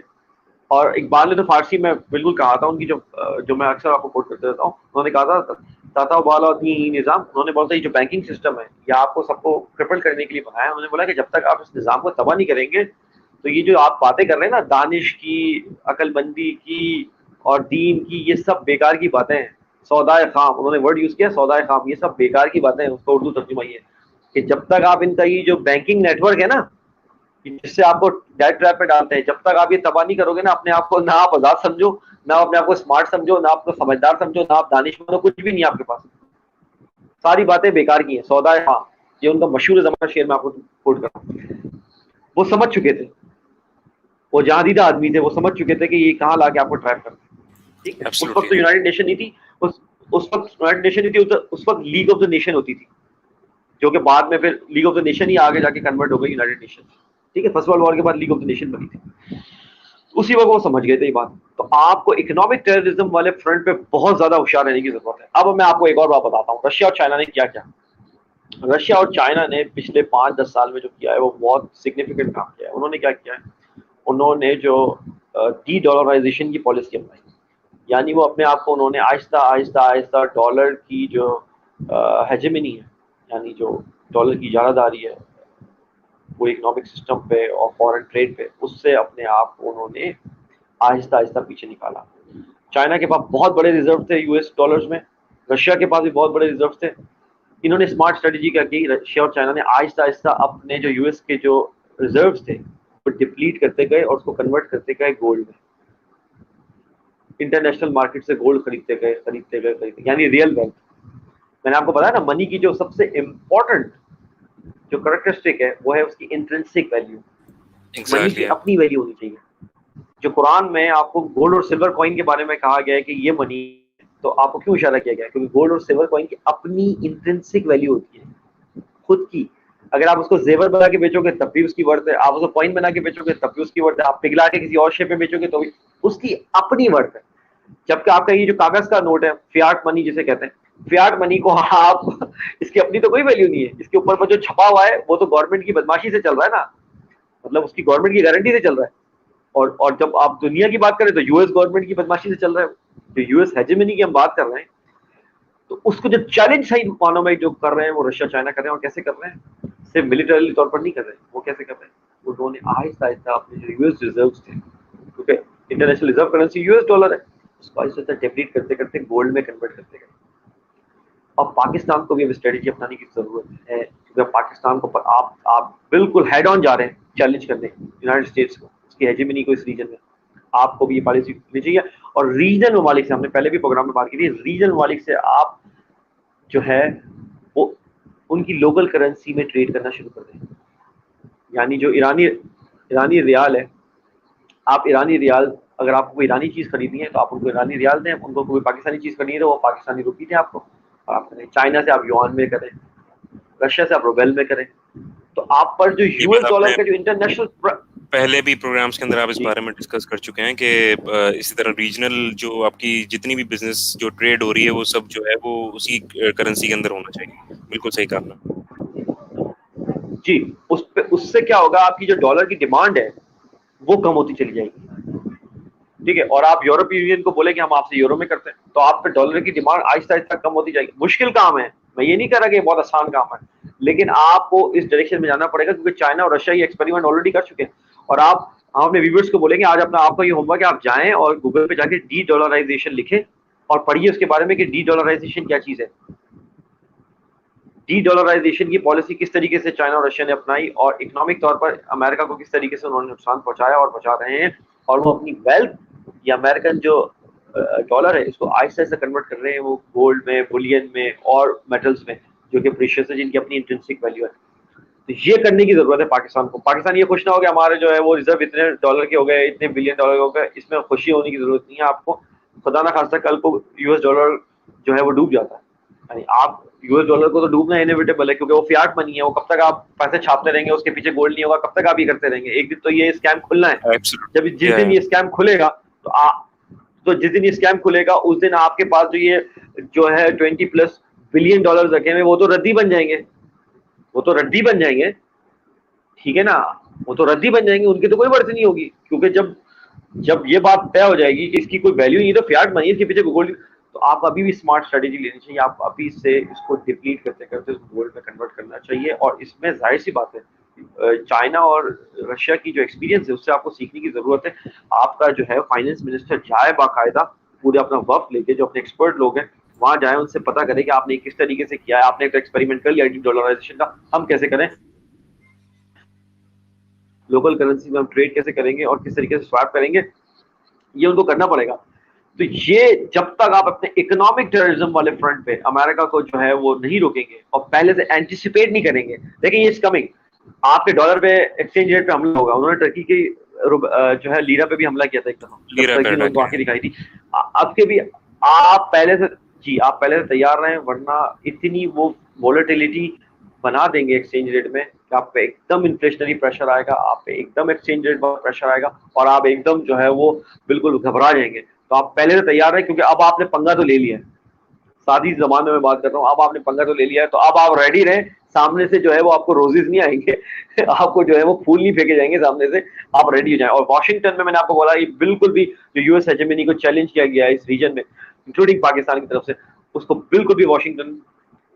اور اقبال نے تو فارسی میں بالکل کہا تھا، ان کی جو میں اکثر آپ کو کوٹ کرتے رہتا ہوں، انہوں نے کہا تھا تاتا بالا نظام، انہوں نے بولا یہ جو بینکنگ سسٹم ہے یہ آپ کو سب کو کرپل کرنے کے لیے بنایا ہے. انہوں نے بولا کہ جب تک آپ اس نظام کو تباہ نہیں کریں گے تو یہ جو آپ باتیں کر رہے ہیں نا دانش کی، عقل مندی کی اور دین کی، یہ سب بیکار کی باتیں ہیں. سودائے خام، انہوں نے ورڈ یوز کیا سودائے خام، یہ سب بیکار کی باتیں ہیں. اس کا اردو ترجمہ یہ ہے کہ جب تک آپ ان کا یہ جو بینکنگ نیٹ ورک ہے نا جس سے آپ کو ڈیٹ ٹریپ میں ڈالتے ہیں، جب تک آپ یہ تباہ نہیں کرو گے نا اپنے آپ کو، نہ آپ آزاد سمجھو، نہ اپنے آپ کو اسمارٹ سمجھو، نہ آپ کو سمجھدار سمجھو، نہ آپ دانش مند ہو، کچھ بھی نہیں آپ کے پاس. ساری باتیں بیکار کی ہیں. سودائے خام یہ ان کا مشہور زمانہ شعر میں آپ کو کوٹ کرتا ہوں. وہ سمجھ چکے تھے، وہ جہاں آدمی تھے، وہ سمجھ چکے تھے کہ یہ کہاں لا کے آپ کو ٹریپ کرتے ہیں. ٹھیک ہے، اس وقت ایبسولوٹلی تو یونائٹڈ نیشن نہیں تھی، اس وقت یونائٹڈ نیشن نہیں تھی، اس وقت لیگ آف دا نیشن ہوتی تھی، جو کہ بعد میں پھر لیگ آف دا نیشن ہی آگے جا کے کنورٹ ہو گئی یونائٹڈ نیشن. ٹھیک ہے، فرسٹ ورلڈ وار کے بعد لیگ آف دا نیشن بنی تھی. اسی وقت وہ سمجھ گئے تھے یہ بات. تو آپ کو اکنامک ٹیررزم والے فرنٹ پہ بہت زیادہ ہوشیار رہنے کی ضرورت ہے. اب میں آپ کو ایک اور بات بتاتا ہوں، رشیا اور چائنا نے کیا کیا. رشیا اور چائنا نے پچھلے 5-10 سال میں جو کیا ہے وہ بہت سگنیفیکنٹ کام کیا ہے. انہوں نے کیا کیا ہے، انہوں نے جو ڈی ڈالرائزیشن کی پالیسی اپنائی، یعنی وہ اپنے آپ کو انہوں نے آہستہ آہستہ آہستہ ڈالر کی جو ہیجمنی ہے، یعنی جو ڈالر کی اجارہ داری ہے وہ اکنامک سسٹم پہ اور فورن ٹریڈ پہ، اس سے اپنے آپ کو انہوں نے آہستہ آہستہ پیچھے نکالا. چائنا کے پاس بہت بڑے ریزرو تھے US ڈالرز میں، رشیا کے پاس بھی بہت بڑے ریزرو تھے. انہوں نے اسمارٹ اسٹریٹجی کیا کی، رشیا اور چائنا نے آہستہ آہستہ اپنے جو US کے جو ریزروز تھے وہ ڈپلیٹ کرتے گئے اور اس کو کنورٹ کرتے گئے گولڈ میں. انٹرنیشنل مارکیٹ سے گولڈ خریدتے گئے، یعنی ریئل ویلتھ. میں نے آپ کو بتایا نا منی کی جو سب سے امپورٹنٹ جو کریکٹرسٹک ہے وہ ہے اس کی انٹرنسک ویلیو. منی کی ایگزیکٹلی. اپنی ویلیو ہونی چاہیے. جو قرآن میں آپ کو گولڈ اور سلور کوائن کے بارے میں کہا گیا ہے کہ یہ منی، تو آپ کو کیوں اشارہ کیا گیا ہے؟ کیونکہ گولڈ اور سلور کوائن کی اپنی انٹرنسک ویلیو ہوتی ہے خود کی. اگر آپ اس کو زیور بنا کے بیچو گے تب بھی اس کی ورتھ ہے، آپ اس کو کوائن بنا کے بیچو گے تب بھی اس کی ورتھ ہے، آپ پگھلا کے کسی اور شیپ میں بیچو گے تو بھی اس کی اپنی ورتھ ہے. جبکہ آپ کا یہ جو کاغذ کا نوٹ ہے، فیاٹ منی جسے کہتے ہیں، فیاٹ منی کو آپ اس کی اپنی تو کوئی ویلیو نہیں ہے. اس کے اوپر جو چھپا ہوا ہے وہ تو گورنمنٹ کی بدماشی سے چل رہا ہے نا، مطلب اس کی گورنمنٹ کی گارنٹی سے چل رہا ہے. اور جب آپ دنیا کی بات کریں تو US گورنمنٹ کی بدماشی سے چل رہا ہے. جو US ہیجمنی کی ہم بات کر رہے ہیں تو اس کو جو چیلنج صحیح معنوں میں جو کر رہے ہیں وہ رشیا چائنا کر رہے ہیں. اور کیسے کر رہے ہیں؟ صرف ملٹری طور پر نہیں کر رہے ہیں. وہ کیسے کر رہے ہیں؟ انہوں نے آہستہ آہستہ اپنے جو US ریزروز تھے، کیونکہ international reserve currency US dollar ہے، اس کو آہستہ آہستہ ڈپلیٹ کرتے کرتے گولڈ میں کنورٹ کرتے گئے. اب پاکستان کو بھی اب اسٹریٹجی اپنانی کی ضرورت ہے، کیونکہ پاکستان کو آپ بالکل ہیڈ آن جا رہے ہیں چیلنج کرنے یونائٹڈ اسٹیٹس کو، اس کی ہیجمنی کو اس ریجن میں. آپ کو بھی یہ پالیسی کرنی چاہیے. اور ریجنل ممالک سے، ہم نے پہلے بھی پروگرام میں بات کی تھی، ریجنل ممالک سے آپ جو ہے وہ ان کی لوکل کرنسی میں ٹریڈ کرنا شروع کر دیں. یعنی جو ایرانی ریال ہے، آپ ایرانی ریال، اگر آپ کو ایرانی چیز خریدنی ہے تو آپ ان کو ایرانی ریال دیں، ان کو کوئی پاکستانی چیز خریدنی ہے تو وہ پاکستانی روپی دیں آپ کو، اور آپ کریں. چائنا سے آپ یوان میں کریں، رشیا سے آپ روبیل میں کریں. تو آپ پر جو یہ بات US آپ ڈالر نے کا جو انٹرنیشنل، پہلے بھی پروگرامز کے اندر آپ اس جی بارے میں ڈسکس کر چکے ہیں کہ اسی طرح ریجنل جو آپ کی جتنی بھی بزنس جو ٹریڈ ہو رہی ہے وہ سب جو ہے وہ اسی کرنسی کے اندر ہونا چاہیے. بالکل صحیح کہا آپ نے. جی اس سے کیا ہوگا، آپ کی جو ڈالر کی ڈیمانڈ ہے وہ کم ہوتی چلی جائے گی. ٹھیک ہے، اور آپ یورپی یونین کو بولے کہ ہم آپ سے یورو میں کرتے ہیں تو آپ پہ ڈالر کی ڈیمانڈ آہستہ آہستہ کم ہوتی جائے گی. مشکل کام ہے، میں یہ نہیں کہہ رہا کہ یہ بہت آسان کام ہے، لیکن آپ کو اس ڈائریکشن میں جانا پڑے گا، کیونکہ چائنا اور رشیا یہ ایکسپیریمنٹ آلریڈی کر چکے ہیں. اور آپ ہم اپنے ویورز کو بولیں گے آج آپ کا یہ ہوم ورک ہے، آپ جائیں اور گوگل پہ جا کے ڈی ڈالرائزیشن لکھیں اور پڑھیے اس کے بارے میں کہ ڈی ڈالرائزیشن کیا چیز ہے. ڈی ڈالرائزیشن کی پالیسی کس طریقے سے چائنا اور رشیا نے اپنائی، اور اکنامک طور پر امریکہ کو کس طریقے سے انہوں نے نقصان پہنچایا اور پہنچا رہے ہیں. اور وہ اپنی ویلتھ یا امریکن جو ڈالر ہے اس کو آہستہ آہستہ کنورٹ کر رہے ہیں وہ گولڈ میں، بولین میں اور میٹلز میں جو کہ پریشیس ہے، جن کی اپنی انٹرنسک ویلیو ہے. تو یہ کرنے کی ضرورت ہے پاکستان کو. پاکستان یہ خوش نہ ہو کہ ہمارے جو ہے وہ ریزرو اتنے ڈالر کے ہو گئے، اتنے بلین ڈالر کے ہو گئے. اس میں خوشی ہونے کی ضرورت نہیں ہے آپ کو. خدا نہ خواستہ کل کو US ڈالر جو ہے وہ ڈوب جاتا ہے، یعنی آپ US ڈالر کو تو ڈوبنا انیویٹیبل ہے، کیونکہ وہ فیاٹ منی ہے. وہ کب تک آپ پیسے چھاپتے رہیں گے، اس کے پیچھے گولڈ نہیں ہوگا، کب تک آپ یہ کرتے رہیں گے؟ ایک دن تو یہ اسکیم کھلنا ہے. جس دن یہ اسکیم کھلے گا تو جس دن یہ اسکیم کھلے گا اس دن آپ کے پاس جو ہے 20+ بلین ڈالر رکھے ہوئے وہ تو ردی بن جائیں گے. وہ تو ردی بن جائیں گے، ٹھیک ہے نا، وہ تو ردی بن جائیں گے، ان کی تو کوئی ورث نہیں ہوگی. کیونکہ جب جب یہ بات طے ہو جائے گی کہ اس کی کوئی ویلیو نہیں، تو فیاٹ منی اس کے پیچھے گولڈ، تو آپ ابھی بھی اسمارٹ اسٹریٹجی لینی چاہیے. آپ ابھی سے اس کو ڈپلیٹ کرتے کرتے گولڈ میں کنورٹ کرنا چاہیے. اور اس میں ظاہر سی بات ہے چائنا اور رشیا کی جو ایکسپیرینس ہے اس سے آپ کو سیکھنے کی ضرورت ہے. آپ کا جو ہے فائنانس منسٹر جائے باقاعدہ پورے اپنا وقت لے کے، جو اپنے ایکسپرٹ لوگ ہیں وہاں جائیں، ان سے پتا کریں کہ آپ نے کس طریقے سے کیا ہے. آپ نے ایک ایکسپیریمنٹ کر لیا ڈالرائزیشن کا، ہم کیسے کریں، لوکل کرنسی میں ہم ٹریڈ کیسے کریں گے اور کس طریقے سے سواپ کریں گے، یہ ان کو کرنا پڑے گا. تو یہ جب تک آپ اپنے اکنامک ٹیررزم والے فرنٹ پہ امریکہ کو جو ہے وہ نہیں روکیں گے اور پہلے سے اینٹیسپیٹ نہیں کریں گے، دیکھیں یہ از کمنگ. آپ کے ڈالر پہ ایکسچینج ریٹ پہ حملہ ہوگا. انہوں نے ٹرکی کی جو ہے لیرا پہ بھی حملہ کیا تھا ایک دفعہ، جب لیرا پہ ٹرکی نے ان اٹیک کو کیا. آنکھیں دکھائی تھی. اب کے بھی آپ پہلے سے، جی آپ پہلے سے تیار رہیں، ورنہ اتنی وہ وولٹیلیٹی بنا دیں گے ایکسچینج ریٹ میں کہ آپ پہ ایک دم انفلیشنری پریشر آئے گا، آپ پہ ایک دم ایکسچینج ریٹ پر پریشر آئے گا اور آپ ایک دم جو ہے وہ بالکل گھبرا جائیں گے. تو آپ پہلے سے تیار ہیں، کیونکہ اب آپ نے پنگا تو لے لیا ہے. سادی زبان میں بات کر رہا ہوں، اب آپ نے پنگا تو لے لیا ہے، تو اب آپ ریڈی رہیں. سامنے سے جو ہے وہ آپ کو روزز نہیں آئیں گے آپ کو جو ہے وہ پھول نہیں پھینکے جائیں گے سامنے سے. آپ ریڈی ہو جائیں. اور واشنگٹن میں نے آپ کو بولا یہ بالکل بھی جو یو ایس ہیجمنی کو چیلنج کیا گیا ہے اس ریجن میں انکلوڈنگ پاکستان کی طرف سے، اس کو بالکل بھی واشنگٹن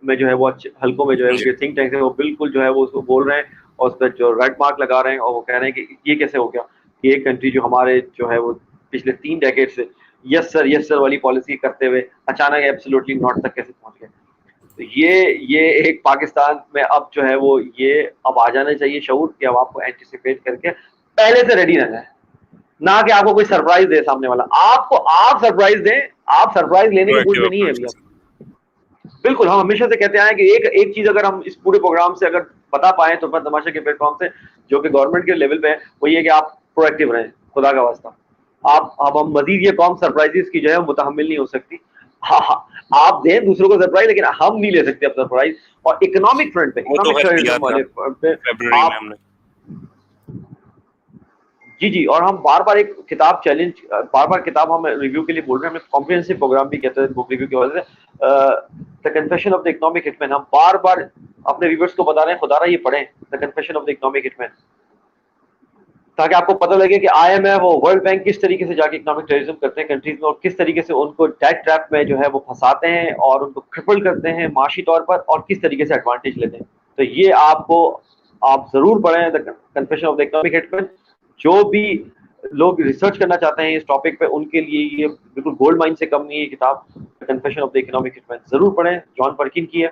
میں جو ہے وہ حلقوں میں جو ہے ان جی کے تھنک ٹینک ہے وہ بالکل جو ہے وہ اس کو بول رہے ہیں اور اس پہ جو ریڈ مارک لگا رہے ہیں اور وہ کہہ رہے ہیں کہ یہ کیسے ہو گیا کہ ایک کنٹری جو ہمارے جو ہے وہ پچھلے 3 ڈیکیڈ سے یس سر والی پالیسی کرتے ہوئے اچانک ایبسولوٹلی ناٹ تک کیسے پہنچ گئے. تو یہ ایک پاکستان میں اب جو ہے وہ یہ اب آ جانا چاہیے شعور کہ اب آپ کو اینٹیسپیٹ کر کے پہلے سے ریڈی رہنا ہے، نہ کہ آپ کو کوئی سرپرائز دے سامنے والا. آپ سرپرائز دیں، آپ سرپرائز لینے پرو کے موڈ ایکٹیو میں نہیں ہے اپروچ ابھی. کے آپ ساتھ. بالکل ہم ہمیشہ سے کہتے ہیں کہ ایک چیز اگر ہم اس پورے پروگرام سے اگر بتا پائیں تو تماشا کے پلیٹ فارم سے جو کہ گورنمنٹ کے لیول پہ ہے وہ یہ کہ آپ پرو ایکٹیو رہیں. خدا کا واسطہ اب ہم مزید یہ قوم سرپرائز کی جو ہے متحمل نہیں ہو سکتی. آپ دیں دوسروں کو سرپرائز، لیکن ہم نہیں لے سکتے اب سرپرائز. اور اکنامک فرنٹ پہ، وہ تو اکنامک خیر دیا ٹیررزم تھا والے فرنٹ پہ فیبروری میں آپ، ہم نے. جی اور ہم بار بار ایک کتاب چیلنج، بار بار کتاب ہم ریویو کے لیے بول رہے ہیں. ہم کمپریہنسو پروگرام بھی کہتے ہیں بک ریویو کی وجہ سے، دی کنفیشن آف دی اکنامک ہٹمین. ہم بار بار اپنے ویورز کو بتا رہے ہیں خدا را یہ پڑھیں دی کنفیشن آف دی اکنامک ہٹمین، تاکہ آپ کو پتہ لگے کہ آئی ایم ایف اور ورلڈ بینک کس طریقے سے جا کے اکنامک ٹیررزم کرتے ہیں کنٹریز میں، اور کس طریقے سے ان کو ڈیٹ ٹریپ میں جو ہے وہ پھنساتے ہیں اور ان کو کرپل کرتے ہیں معاشی طور پر، اور کس طریقے سے ایڈوانٹیج لیتے ہیں. تو یہ آپ ضرور پڑھیں دی کنفیشن آف دی اکنامک ہٹمین. جو بھی لوگ ریسرچ کرنا چاہتے ہیں اس ٹاپک پہ ان کے لیے یہ بالکل گولڈ مائن سے کم نہیں ہے کتاب. کنفیشن آف دی اکنامک ہٹمین ضرور پڑھیں. جان پرکن کی ہے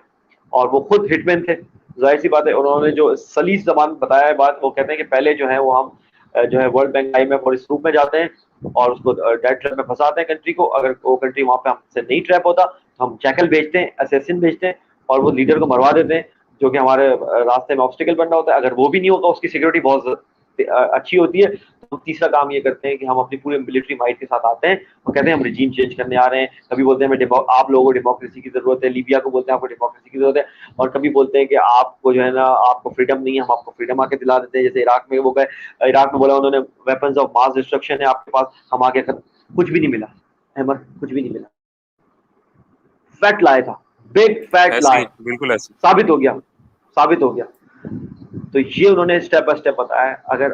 اور وہ خود ہٹمین تھے. ظاہر سی بات ہے انہوں نے جو سلیس زبان بتایا ہے بات، وہ کہتے ہیں کہ پہلے جو ہے وہ ہم جو ہے ورلڈ بینک آئی ایم ایف اور اس گروپ میں جاتے ہیں اور اس کو ڈیٹ ٹریپ میں پھنساتے ہیں کنٹری کو. اگر وہ کنٹری وہاں پہ ہم سے نہیں ٹریپ ہوتا تو ہم جیکل بھیجتے ہیں، اسیسن بھیجتے ہیں اور وہ لیڈر کو مروا دیتے ہیں جو کہ ہمارے راستے میں آبسٹیکل بن رہا ہوتا ہے. اگر وہ بھی نہیں ہوتا اس کی سیکورٹی بہت اچھی ہوتی ہے، تو تیسرا کام یہ کرتے ہیں کہ ہم اپنی پورے ملٹری مائٹ کے ساتھ آتے ہیں اور کہتے ہیں ہم رجیم چینج کرنے آ رہے ہیں. کبھی بولتے ہیں ہمیں آپ لوگوں کو ڈیموکریسی کی ضرورت ہے، لیبیا کو بولتے ہیں آپ کو ڈیموکریسی کی ضرورت ہے، اور کبھی بولتے ہیں کہ آپ کو جو ہے نا آپ کو فریڈم نہیں ہے، ہم آپ کو فریڈم آ کے دلا دیتے ہیں. جیسے عراق میں وہ گئے، عراق میں بولا انہوں نے ویپنز آف ماس ڈسٹرکشن ہے آپ کے پاس، ہم آگے کچھ بھی نہیں ملا. احمد کچھ بھی نہیں ملا. فیکٹ لائے تھا، بگ فیکٹ ایسے لائے، ہی بالکل ایسے. ثابت ہو گیا، ثابت ہو گیا. تو یہ انہوں نے اسٹیپ بائی اسٹیپ بتایا ہے. اگر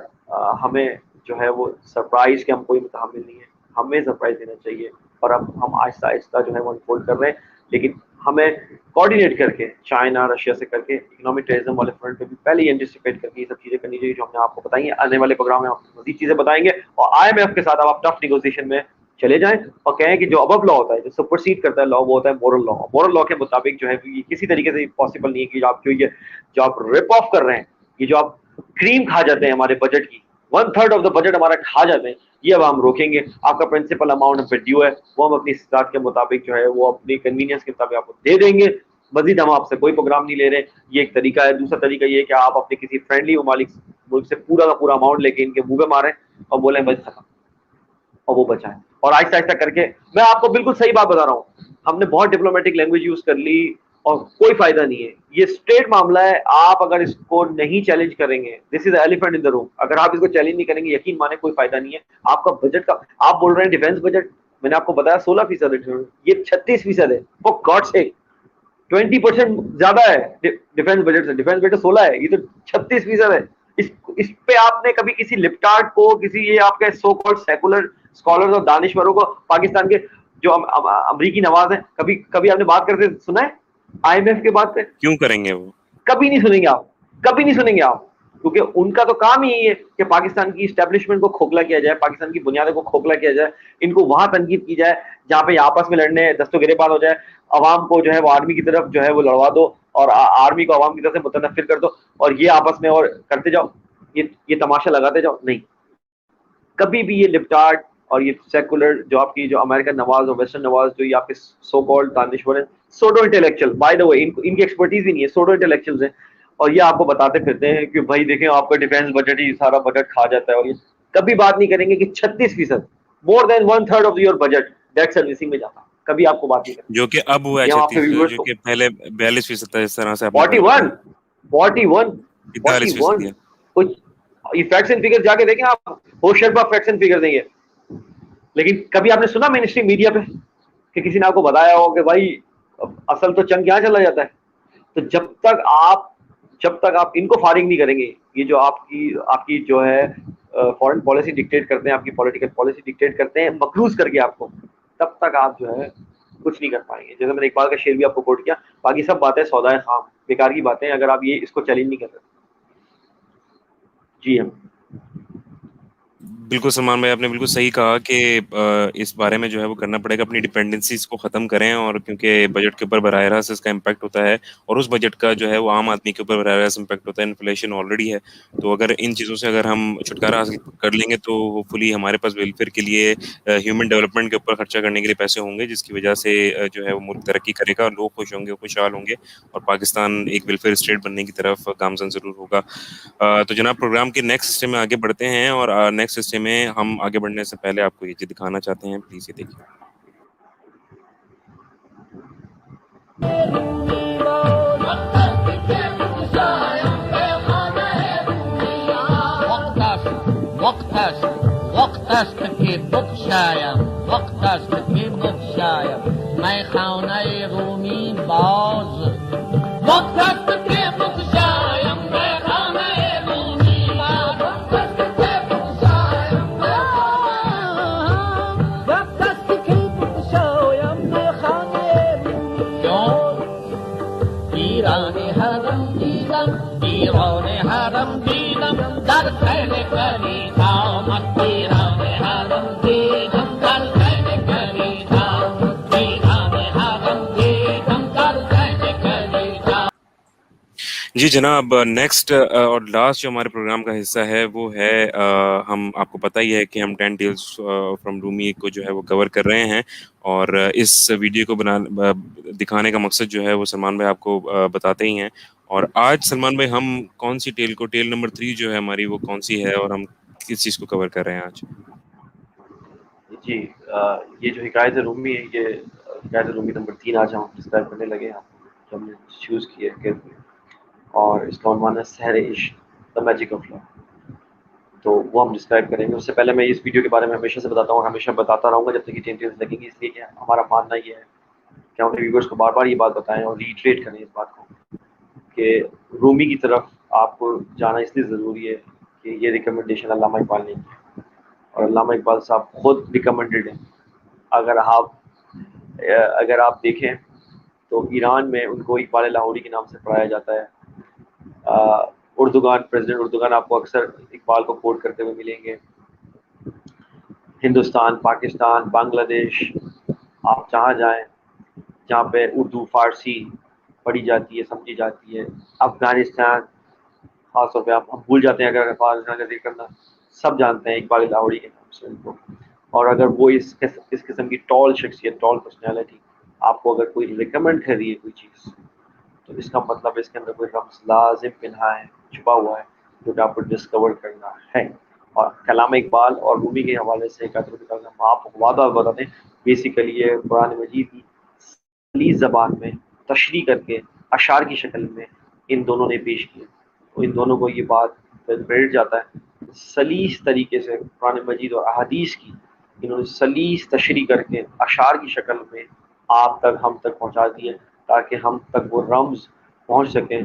ہمیں جو ہے وہ سرپرائز کے ہم کوئی متحمل نہیں ہے، ہمیں سرپرائز دینا چاہیے. اور اب ہم آہستہ آہستہ جو ہے وہ انفولڈ کر رہے ہیں، لیکن ہمیں کوآرڈینیٹ کر کے چائنا رشیا سے کر کے اکنامک ٹیررزم والے فرنٹ پہ بھی پہلے ہی اینٹیسپیٹ کر کے یہ سب چیزیں کرنی چاہیے جو ہم نے آپ کو بتائی ہیں. آنے والے پروگرام میں آپ مزید چیزیں بتائیں گے. اور آئی ایم ایف کے ساتھ اب آپ ٹف نیگوسیشن میں چلے جائیں اور کہیں کہ جو ابو لا ہوتا ہے، جو سپرسیڈ کرتا ہے لا، وہ ہوتا ہے مورل لا. مورل لا کے مطابق جو ہے یہ کسی طریقے سے پاسبل نہیں ہے کہ جو آپ رپ آف کر رہے ہیں، یہ جو آپ کریم کھا جاتے ہیں ہمارے بجٹ کی، 1/3 آف دا بجٹ ہمارا کھا جاتے ہیں، یہ اب ہم روکیں گے. آپ کا پرنسپل اماؤنٹ ہم پہ ڈیو ہے، وہ ہم اپنی استطاعت کے مطابق جو ہے وہ اپنی کنوینئنس کے مطابق آپ کو دے دیں گے. مزید ہم آپ سے کوئی پروگرام نہیں لے رہے. یہ ایک طریقہ ہے. دوسرا طریقہ یہ ہے کہ آپ اپنے کسی فرینڈلی ملک سے پورا کا پورا اماؤنٹ لے کے ان کے منہ پہ ماریں اور بولیں بچ سکا، اور وہ بچائیں. اور آہستہ آہستہ کر کے میں آپ کو بالکل صحیح بات بتا رہا ہوں، ہم نے بہت ڈپلومیٹک لینگویج یوز کر لی اور کوئی فائدہ نہیں ہے. یہ اسٹریٹ معاملہ ہے. آپ اگر اس کو نہیں چیلنج کریں گے، دس از ایلیفینٹ ان دا روم، اگر آپ اس کو چیلنج نہیں کریں گے یقین مانے کوئی فائدہ نہیں ہے. آپ کا بجٹ کا آپ بول رہے ہیں ڈیفینس بجٹ، میں نے آپ کو بتایا 16% ہے، یہ 36% ہے. وہ گاڈ سے 20% زیادہ ہے ڈیفینس بجٹ سے. ڈیفینس بجٹ 16 ہے، یہ تو 36% ہے. اس پہ آپ نے کبھی کسی لپٹارٹ کو, کسی یہ آپ کے سو کالڈ سیکولر اسکالرز اور دانشوروں کو, پاکستان کے جو امریکی نواز ہیں, کبھی آپ نے بات کرتے سنا ہے آئی ایم ایف کے بات پہ؟ کیوں کریں گے وہ؟ کبھی نہیں سنیں گے آپ, کبھی نہیں سنیں گے آپ, کیونکہ ان کا تو کام ہی ہے کہ پاکستان کی اسٹیبلشمنٹ کو کھوکھلا کیا جائے, پاکستان کی بنیادوں کو کھوکھلا کیا جائے, ان کو وہاں تنقید کی جائے جہاں پہ آپس میں لڑنے دست و گریبان ہو جائے, عوام کو جو ہے وہ آرمی کی طرف جو ہے وہ لڑوا دو, اور آرمی کو عوام کی طرف سے متنفر کر دو, اور یہ آپس میں اور کرتے جاؤ, یہ تماشا لگاتے جاؤ. نہیں, کبھی بھی یہ لپٹارٹ اور یہ سیکولر جو آپ کی جو امریکن نواز اور ویسٹرن نواز جو یہ آپ کے سو کالڈ دانشور ہیں, سوڈو انٹلیکچوئل بائی دا وے, ان کی ایکسپرٹیز بھی نہیں ہے, سوڈو انٹلیکچوئلز ہیں, اور یہ آپ کو بتاتے پھرتے ہیں کہ بھائی دیکھیں آپ کا ڈیفینس بجٹ ہی سارا بجٹ کھا جاتا ہے, اور یہ کبھی بات نہیں کریں گے کہ 36%, مور دین 1/3 of your budget date servicing میں جاتا, کبھی آپ کو بات نہیں کریں جو کہ اب ہوا ہے گے. ہم آپ کے 36%، ویورز جو کو کہ پہلے 42% تھا، اس طرح سے آپ نے پہلے 41 بتایا 41 41%. 41 کچھ یہ فیکٹس اینڈ فگر جا کے دیکھیں آپ, ہوش شربا فیکٹس اینڈ فگر دیں گے. لیکن کبھی آپ نے سنا مینسٹریم میڈیا پہ کہ کسی نے آپ کو بتایا ہو کہ بھائی اصل تو چنگ کہاں چلا جاتا ہے؟ تو جب تک آپ ان کو فارغ نہیں کریں گے, یہ جو آپ کی جو ہے فورن پالیسی ڈکٹیٹ کرتے ہیں, آپ کی پولیٹیکل پالیسی ڈکٹیٹ کرتے ہیں مقروض کر کے آپ کو, تب تک آپ جو ہے کچھ نہیں کر پائیں گے. جیسے میں نے اقبال کا شعر بھی آپ کو کوٹ کیا, باقی سب باتیں سودائے خام, بیکار کی باتیں, اگر آپ اس کو چیلنج نہیں کر سکتے. جی ہم بالکل سلمان بھائی، آپ نے بالکل صحیح کہا کہ اس بارے میں جو ہے وہ کرنا پڑے گا، اپنی ڈپینڈنسیز کو ختم کریں، اور کیونکہ بجٹ کے اوپر براہ راست اس کا امپیکٹ ہوتا ہے، اور اس بجٹ کا جو ہے وہ عام آدمی کے اوپر براہ راست امپیکٹ ہوتا ہے. انفلیشن آلریڈی ہے، تو اگر ان چیزوں سے اگر ہم چھٹکارا حاصل کر لیں گے تو ہوپ فلی ہمارے پاس ویلفیئر کے لیے، ہیومن ڈیولپمنٹ کے اوپر خرچہ کرنے کے لیے پیسے ہوں گے، جس کی وجہ سے جو ہے وہ ملک ترقی کرے گا، لوگ خوش ہوں گے، خوشحال ہوں گے، اور پاکستان ایک ویلفیئر اسٹیٹ بننے کی طرف گامزن ضرور ہوگا. تو جناب پروگرام کے نیکسٹ حصے میں آگے بڑھتے ہیں، اور نیکسٹ حصے میں ہم آگے بڑھنے سے پہلے آپ کو یہ چیز دکھانا چاہتے ہیں، پلیز یہ دیکھیں. وقت است که بگشایم، وقت است که بگشایم میخانه رومی باز، وقت است که بگشایم میخانه رومی باز، وقت است که بگشایم وقت است که بگشایم میخانه رومی باز. ایران حرم دیدم، ایران حرم دیدم در خیل کلی آمد، ایران حرم دیدم در خیل کلی آمد، ایران حرم دیدم در خیل کلی آمد. جی جناب، نیکسٹ اور لاسٹ جو ہمارے پروگرام کا حصہ ہے وہ ہے، ہم آپ کو پتہ ہی ہے کہ ہم 10 ٹیلز فرام رومی کو جو ہے وہ کور کر رہے ہیں، اور اس ویڈیو کو دکھانے کا مقصد جو ہے وہ سلمان بھائی آپ کو بتاتے ہی ہیں. اور آج سلمان بھائی ہم کون سی ٹیل کو، ٹیل نمبر 3 جو ہے ہماری، وہ کون سی ہے، اور ہم کس چیز کو کور کر رہے ہیں آج؟ جی یہ جو حکایت رومی ہے، یہ حکایت رومی نمبر 3 آج ہم ڈسکرائب کرنے لگے ہیں، جو ہم نے چوز کی ہے، اور اس کا عنوان ہے سحر عشق، دا میجک آف لو. تو وہ ہم ڈسکرائب کریں گے. اس سے پہلے میں اس ویڈیو کے بارے میں ہمیشہ سے بتاتا ہوں، ہمیشہ بتاتا رہوں گا جب تک یہ 10 ٹیلز لگیں گی، اس لیے کہ ہمارا ماننا یہ ہے کہ ہم اپنے ویورز کو بار بار یہ بات بتائیں اور ریٹریٹ کریں اس بات کو کہ رومی کی طرف آپ کو جانا اس لیے ضروری ہے کہ یہ ریکمنڈیشن علامہ اقبال نے کی، اور علامہ اقبال صاحب خود ریکمنڈڈ ہیں. اگر آپ دیکھیں تو ایران میں ان کو اقبال لاہوری کے نام سے پڑھایا جاتا ہے. اردوگان، پریزیڈنٹ اردوگان آپ کو اکثر اقبال کو کوٹ کرتے ہوئے ملیں گے. ہندوستان، پاکستان، بنگلہ دیش، آپ جہاں جائیں جہاں پہ اردو فارسی پڑھی جاتی ہے، سمجھی جاتی ہے، افغانستان خاص طور پہ آپ بھول جاتے ہیں اگر افغانستان کا ذکر کرنا، سب جانتے ہیں اقبال لاہوری کے نام سے ان کو. اور اگر وہ اس قسم کی ٹال شخصیت، ٹال پرسنالٹی آپ کو اگر کوئی ریکمینڈ کر رہی ہے کوئی چیز، تو اس کا مطلب اس کے اندر کوئی رمز لازم پنہا ہے، چھپا ہوا ہے، جو کہ آپ کو ڈسکور کرنا ہے. اور کلام اقبال اور رومی کے حوالے سے ہم آپ کو وعدہ بتاتے ہیں، بیسیکلی یہ قرآن مجید کی سلیس زبان میں تشریح کر کے اشعار کی شکل میں ان دونوں نے پیش کیے. تو ان دونوں کو یہ بات بیٹھ جاتا ہے، سلیس طریقے سے قرآن مجید اور احادیث کی انہوں نے سلیس تشریح کر کے اشعار کی شکل میں آپ تک، ہم تک پہنچا دیے، تاکہ ہم تک وہ رمز پہنچ سکیں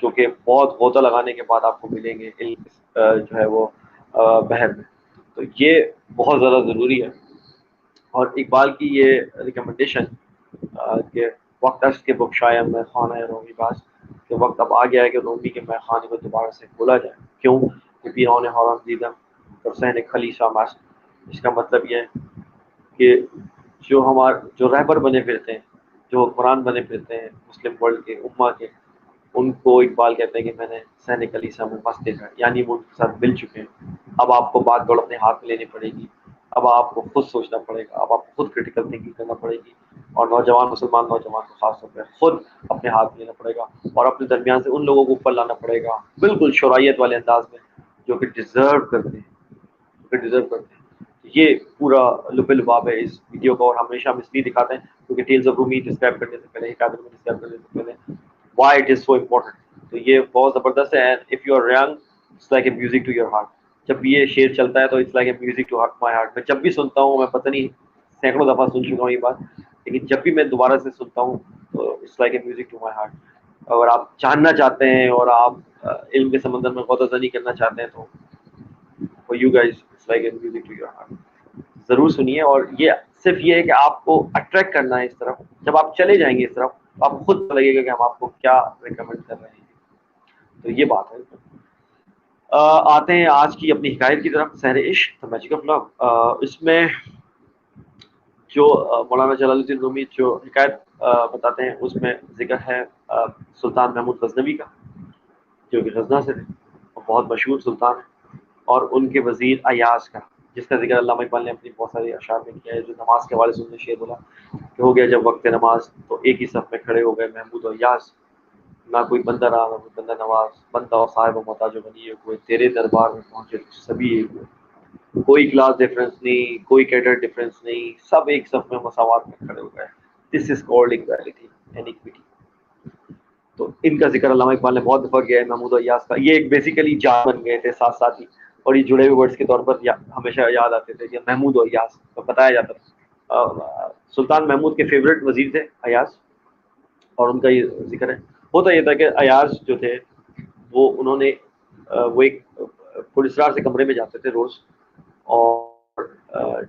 جو کہ بہت غوطہ لگانے کے بعد آپ کو ملیں گے علم جو ہے وہ بحر میں. تو یہ بہت زیادہ ضروری ہے. اور اقبال کی یہ ریکمنڈیشن کہ وقت اس کے بخشایا میں خانہ رومی باز، کہ وقت اب آ گیا ہے کہ رومی کے میں خانے کو دوبارہ سے کھولا جائے. کیوں کہ پیران حرام دیدم اور سہن خلیصہ مست. اس کا مطلب یہ ہے کہ جو رہبر بنے پھرتے ہیں، جو حکمران بنے پھرتے ہیں مسلم ورلڈ کے امہ کے، ان کو اقبال کہتے ہیں کہ میں نے سہن کلیسہ میں مست دیکھا، یعنی وہ ان کے ساتھ مل چکے ہیں. اب آپ کو بات دوڑ اپنے ہاتھ میں لینی پڑے گی، اب آپ کو خود سوچنا پڑے گا، اب آپ کو خود کرٹیکل تھنکنگ کرنا پڑے گی، اور مسلمان نوجوان کو خاص طور پہ خود اپنے ہاتھ میں لینا پڑے گا، اور اپنے درمیان سے ان لوگوں کو اوپر لانا پڑے گا بالکل شرائیت والے انداز میں جو کہ ڈیزرو کرتے ہیں. یہ پورا لب لباب ہے اس ویڈیو کا، اور ہمیشہ ہم اس لیے دکھاتے ہیں کیونکہ ٹیلز آف رومی ڈسکرائب کرنے سے پہلے، حکایت رومی ڈسکرائب کرنے سے پہلے why it is so important. تو یہ بہت زبردست ہے. And if you are young it's like a music to your heart. جب بھی یہ شعر چلتا ہے تو it's like a music to my heart. میں جب بھی سنتا ہوں، میں پتہ نہیں سینکڑوں دفعہ سن چکا ہوں یہ بات، لیکن جب بھی میں دوبارہ سے سنتا ہوں تو it's like a music to my heart. اگر آپ جاننا چاہتے ہیں اور آپ علم کے سمندر میں غوطہ زنی کرنا چاہتے ہیں تو for you guys it's like a music to your heart. ضرور سنیے. اور یہ صرف یہ ہے کہ آپ کو اٹریکٹ کرنا ہے اس طرف. جب آپ چلے جائیں گے اس طرف تو آپ کو خود پتہ لگے گا کہ ہم آپ کو کیا ریکمینڈ کر رہے ہیں. تو یہ بات ہے. آتے ہیں آج کی اپنی حکایت کی طرف، سحر عشق دا میجک آف لو. اس میں جو مولانا جلال الدین رومی جو حکایت بتاتے ہیں اس میں ذکر ہے سلطان محمود غزنوی کا، جو کہ غزنہ سے تھے، بہت مشہور سلطان ہیں، اور ان کے وزیر ایاز کا، جس کا ذکر علامہ اقبال نے اپنی بہت ساری اشعار میں کیا ہے. جو نماز کے حوالے سے انہوں نے شعر بولا کہ ہو گیا جب وقت نماز تو ایک ہی صف میں کھڑے ہو گئے محمود اور ایاز. نہ کوئی بندہ رہا نہ کوئی بندہ نواز، بندہ اور صاحب و محتاج و غنی ہوئے تیرے دربار میں پہنچے سبھی ایک ہوئے. کوئی کلاس ڈفرینس نہیں، کوئی کیڈر ڈفرینس نہیں، سب ایک صف میں مساوات میں کھڑے ہو گئے. This is called equality and equity. تو ان کا ذکر علامہ اقبال نے بہت دفعہ کیا ہے محمود اور ایاز کا. یہ ایک بیسیکلی جان بن گئے تھے ساتھ ساتھ ہی، اور یہ جڑے ہوئے ورڈز کے طور پر ہمیشہ یاد آتے تھے کہ محمود اور ایاز کو بتایا جاتا تھا. سلطان محمود کے فیوریٹ وزیر تھے ایاز، اور ان کا یہ ذکر ہے. ہوتا یہ تھا کہ ایاز جو تھے انہوں نے وہ ایک پراسرار سے کمرے میں جاتے تھے روز، اور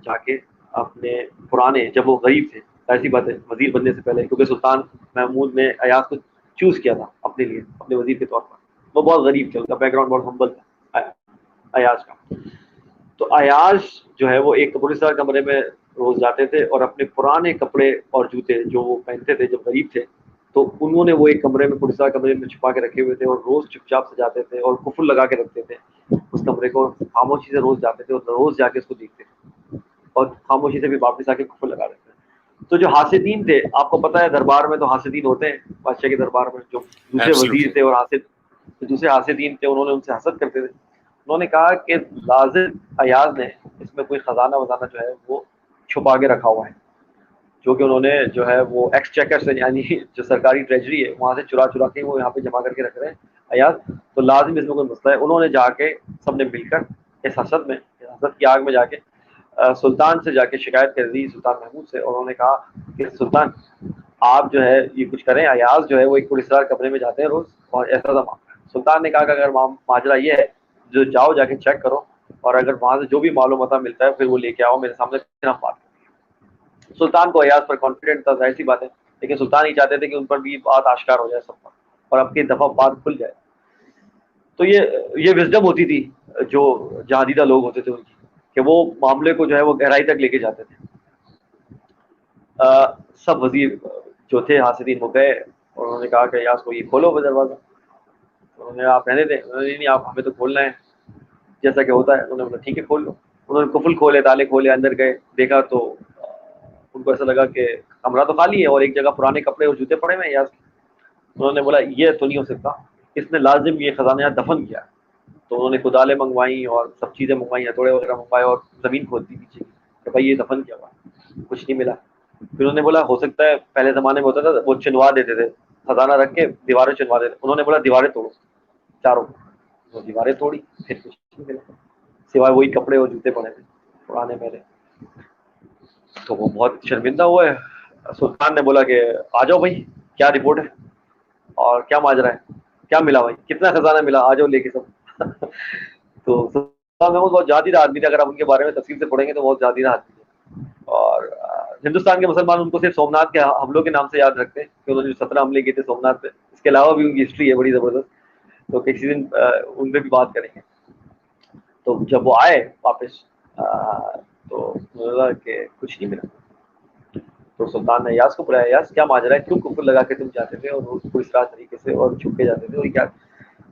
جا کے اپنے پرانے، جب وہ غریب تھے ایسی بات ہے وزیر بننے سے پہلے، کیونکہ سلطان محمود نے ایاز کو چوز کیا تھا اپنے لیے اپنے وزیر کے طور پر. وہ بہت غریب تھے، ان کا بیک گراؤنڈ بہت ہمبل تھا ایاز کا. تو ایاز جو ہے وہ ایک پراسرار کمرے میں روز جاتے تھے، اور اپنے پرانے کپڑے اور جوتے جو وہ پہنتے تھے جب غریب تھے، تو انہوں نے وہ ایک کمرے میں پراسرار کمرے میں چھپا کے رکھے ہوئے تھے، اور روز چپ چاپ سے جاتے تھے اور قفل لگا کے رکھتے تھے اس کمرے کو. خاموشی سے روز جاتے تھے اور روز جا کے اس کو دیکھتے تھے، اور خاموشی سے بھی واپس آ کے قفل لگا دیتے تھے. تو جو حاسدین تھے، آپ کو پتہ ہے دربار میں تو حاسدین ہوتے ہیں بادشاہ کے دربار میں، جو دوسرے وزیر تھے اور دوسرے حاسدین تھے، انہوں نے ان سے حسد کرتے تھے. انہوں نے کہا کہ لازم ایاز نے اس میں کوئی خزانہ وزانہ جو ہے وہ چھپا کے رکھا ہوا ہے، جو کہ انہوں نے جو ہے وہ ایکسچیکر سے، یعنی جو سرکاری ٹریجری ہے وہاں سے چرا کے وہ یہاں پہ جمع کر کے رکھ رہے ہیں ایاز. تو لازم اس میں کوئی مسئلہ ہے. انہوں نے جا کے سب نے مل کر اس حسد کی آگ میں جا کے سلطان سے جا کے شکایت کر دی، سلطان محمود سے. اور انہوں نے کہا کہ سلطان آپ جو ہے یہ کچھ کریں، ایاز جو ہے وہ ایک پراسرار کمرے میں جاتے ہیں روز، اور ایسا معاملہ. سلطان نے کہا کہ اگر ماجرا یہ ہے جو جاؤ جا کے چیک کرو، اور اگر وہاں سے جو بھی معلومات ملتا ہے پھر وہ لے کے آؤ میرے سامنے، پھر ہم بات کریں. سلطان کو ایاز پر کانفیڈنٹ تھا، ظاہر سی بات ہے، لیکن سلطان ہی چاہتے تھے کہ ان پر بھی بات آشکار ہو جائے سب پر، اور اب کی دفعہ بات کھل جائے. تو یہ وزڈم ہوتی تھی جو جہادیدہ لوگ ہوتے تھے ان کی، کہ وہ معاملے کو جو ہے وہ گہرائی تک لے کے جاتے تھے. سب وزیر جو تھے حاسدین وہ گئے، اور انہوں نے کہا کہ ایاز کو یہ کھولو دروازہ. انہوں نے آپ رہنے دیں، انہوں نے نہیں آپ ہمیں تو کھولنا ہے جیسا کہ ہوتا ہے. انہوں نے بولا ٹھیک ہے کھول لو. انہوں نے قفل کھولے، تالے کھولے، اندر گئے، دیکھا تو ان کو ایسا لگا کہ کمرہ تو خالی ہے اور ایک جگہ پرانے کپڑے اور جوتے پڑے ہوئے ہیں ایاز کے. انہوں نے بولا یہ تو نہیں ہو سکتا، اس نے لازم یہ خزانہ یہاں دفن کیا. تو انہوں نے کدالیں منگوائیں اور سب چیزیں منگوائیں، ہتھوڑے وغیرہ منگوائے، اور زمین کھود دی پیچھے کہ بھائی یہ دفن کیا ہوا. کچھ نہیں ملا. پھر انہوں نے بولا ہو سکتا ہے پہلے زمانے میں ہوتا تھا وہ چنوا دیتے تھے، خزانہ رکھ کے دیواریں چنوا دیتے. انہوں نے بولا دیواریں توڑو چاروں. وہ دیواریں توڑی، پھر کچھ نہیں ملا سوائے وہی کپڑے اور جوتے پڑے تھے پرانے میرے. تو وہ بہت شرمندہ ہوئے. سلطان نے بولا کہ آ جاؤ بھائی کیا رپورٹ ہے. اور کیا ماجرا ہے, کیا ملا بھائی, کتنا خزانہ ملا, آ جاؤ لے کے سب. تو سلطان محمود بہت جادیدہ آدمی تھے, اگر آپ ان کے بارے میں تفصیل سے پڑھیں گے تو بہت جادیدہ آدمی تھے. اور ہندوستان کے مسلمان ان کو صرف سومناتھ کے حملوں کے نام سے یاد رکھتے ہیں کہ انہوں نے جو 17 حملے کیے تھے سومناتھ پہ. اس کے علاوہ بھی ان کی ہسٹری ہے بڑی زبردست, تو کسی دن ان پہ بھی بات کریں گے. تو جب وہ آئے واپس تو بولا کہ کچھ نہیں ملا. تو سلطان نے ایاز کو بلایا, ایاز کیا ماجرا ہے, کیوں کفر لگا کے تم جاتے تھے اور روز کو اس طرح طریقے سے اور چھپ کے جاتے تھے, اور کیا.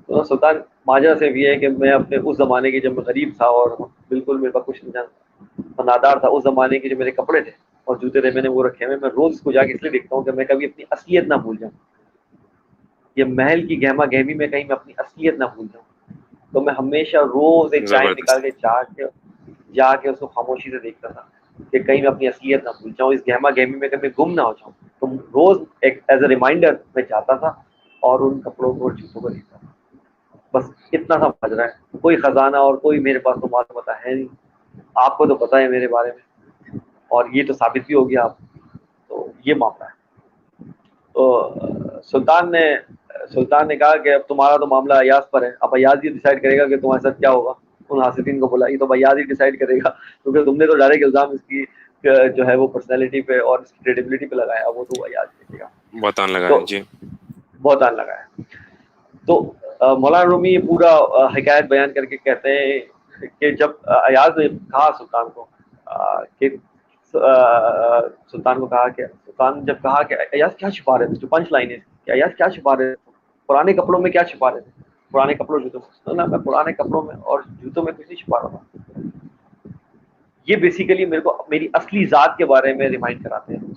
تو سلطان ماجرا صرف یہ ہے کہ میں اپنے اس زمانے کی, جب میں غریب تھا اور بالکل میرے پاس کچھ نہیں تھا, نادار تھا, اس زمانے کے جو میرے کپڑے تھے اور جوتے تھے میں نے وہ رکھے ہوئے, میں روز اس کو جا کے اس لیے دیکھتا ہوں کہ میں کبھی اپنی اصلیت نہ بھول جاؤں. یہ محل کی گہما گہمی میں کہیں میں اپنی اصلیت نہ بھول جاؤں. تو میں ہمیشہ روز ایک ٹائم نکال کے جا کے اس کو خاموشی سے دیکھتا تھا کہ کہیں میں اپنی اصلیت نہ بھول جاؤں, اس گہما گہمی میں کہیں گم نہ ہو جاؤں. تو روز ایک ایز اے ریمائنڈر میں جاتا تھا اور ان کپڑوں کو اور جوتوں کو دیکھتا تھا. بس اتنا سا ماجرا ہے, کوئی خزانہ اور کوئی میرے پاس تو معلوم پتا ہے نہیں. آپ کو تو پتا ہے میرے بارے میں, اور یہ تو ثابت بھی ہو گیا آپ. تو یہ معاملہ ہے. تو سلطان نے کہا کہ اب تمہارا تو معاملہ ایاز پر ہے, اب ایاز ہی ڈیسائیڈ کرے گا کہ تمہارے ساتھ کیا ہوگا. ان حاسدین کو بولا, یہ تو ایاز ہی ڈیسائیڈ کرے گا, کیونکہ تم نے تو ڈائریکٹ الزام اس کی جو ہے وہ پرسنالٹی پہ اور اس کی کریڈیبلٹی پہ لگایا, وہ تو ایاز دیکھے گا. بہتان لگا تو ہے جی, بہتان لگا ہے. تو مولانا رومی یہ پورا حکایت بیان کر کے کہتے ہیں کہ جب ایاز نے کہا سلطان کو کہ سلطان جب کہا کہ ایاز کیا چھپا رہے تھے, جو پنچ لائن ہے کہ ایاز کیا چھپا رہے تھے, پرانے کپڑوں میں کیا چھپا رہے تھے, پرانے کپڑوں جوتوں میں. میں پرانے کپڑوں میں اور جوتوں میں کچھ نہیں چھپا رہا تھا. یہ بیسیکلی میرے کو میری اصلی ذات کے بارے میں ریمائنڈ کراتے ہیں.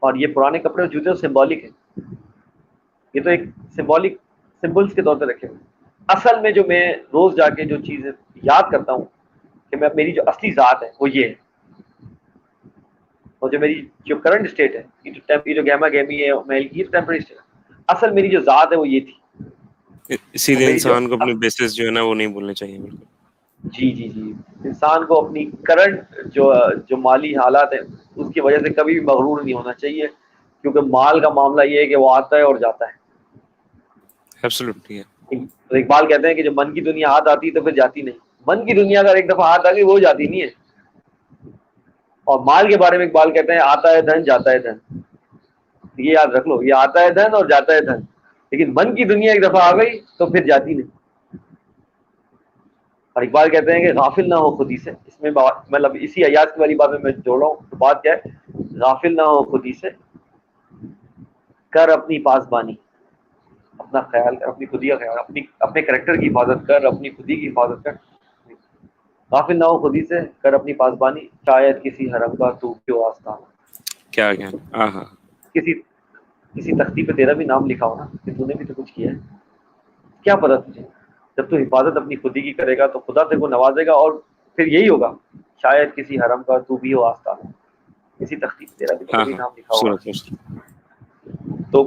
اور یہ پرانے کپڑے اور جوتے سمبولک ہیں, یہ تو ایک سمبلس کے طور پہ رکھے ہوئے. اصل میں جو میں روز جا کے جو چیزیں یاد کرتا ہوں کہ میں میری جو اصلی ذات ہے وہ یہ ہے, اور جو میری جو کرنٹ اسٹیٹ ہے, یہ جو گہما گہمی ہے محل کی ٹیمپرری اسٹیٹ ہے, اصل میری جو ذات ہے وہ یہ تھی. اسی تو لیے میری جو انسان کو اپنے بیسس جو ہے نا وہ نہیں بھولنے چاہیے. بالکل جی انسان کو اپنی کرنٹ جو مالی حالات ہیں اس کی وجہ سے کبھی بھی مغرور نہیں ہونا چاہیے, کیونکہ مال کا معاملہ یہ ہے کہ وہ آتا ہے اور جاتا ہے. ایبسولوٹلی. اقبال کہتے ہیں کہ جب من کی دنیا ہاتھ آتی تو پھر جاتی نہیں. من کی دنیا اگر ایک دفعہ ہاتھ آ گئی وہ جاتی نہیں ہے. اور مال کے بارے میں اقبال کہتے ہیں آتا ہے دھن جاتا ہے دھن. یہ یاد رکھ لو, یہ آتا ہے دھن اور جاتا ہے دھن, لیکن من کی دنیا ایک دفعہ آ گئی تو پھر جاتی نہیں. اور اقبال کہتے ہیں کہ غافل نہ ہو خودی سے, اس میں مطلب اسی ایاز کی والی بات میں جوڑ رہا ہوں. تو بات کیا ہے, غافل نہ ہو خودی سے, کر اپنی پاسبانی, اپنا خیال کر, اپنی خودی کا خیال, اپنے کریکٹر کی حفاظت کر, اپنی خودی کی حفاظت کر. غافل نہ ہو خودی سے, کر اپنی پاسبانی, شاید کسی حرم کا تو کیوں آستان. کیا ہاں کسی تختی پہ تیرا بھی نام لکھا ہو نا کہ تو نے بھی تو کچھ کیا ہے. کیا پتا تجھے, جب تو حفاظت اپنی خودی کی کرے گا تو خدا تیرے کو نوازے گا, اور پھر یہی ہوگا, شاید کسی حرم کا تو بھی ہو آستان, کسی تختی پہ تیرا بھی تو کبھی نام لکھا ہوگا. تو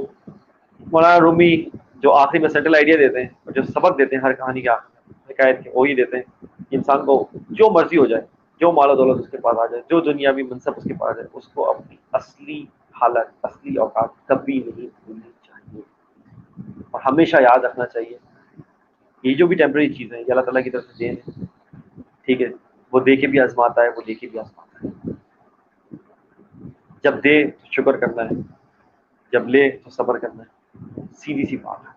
مولانا رومی جو آخری میں سیٹل آئیڈیا دیتے ہیں اور جو سبق دیتے ہیں ہر کہانی کے آخر میں حکایت کے, وہی دیتے ہیں کہ انسان کو جو مرضی ہو جائے, جو مال و دولت اس کے پاس آ جائے, جو دنیاوی منصب اس کے پاس ہے, اس کو اپنی اصلی حالت, اصلی اوقات کبھی نہیں بھولنی چاہیے, اور ہمیشہ یاد رکھنا چاہیے یہ جو بھی ٹیمپرری چیزیں ہیں یہ اللہ تعالیٰ کی طرف سے دین ہے. ٹھیک ہے, وہ دے کے بھی آزماتا ہے, وہ لے کے بھی آزماتا ہے. جب دے تو شکر کرنا ہے, جب لے تو صبر کرنا ہے, سیدھی سی بات ہے.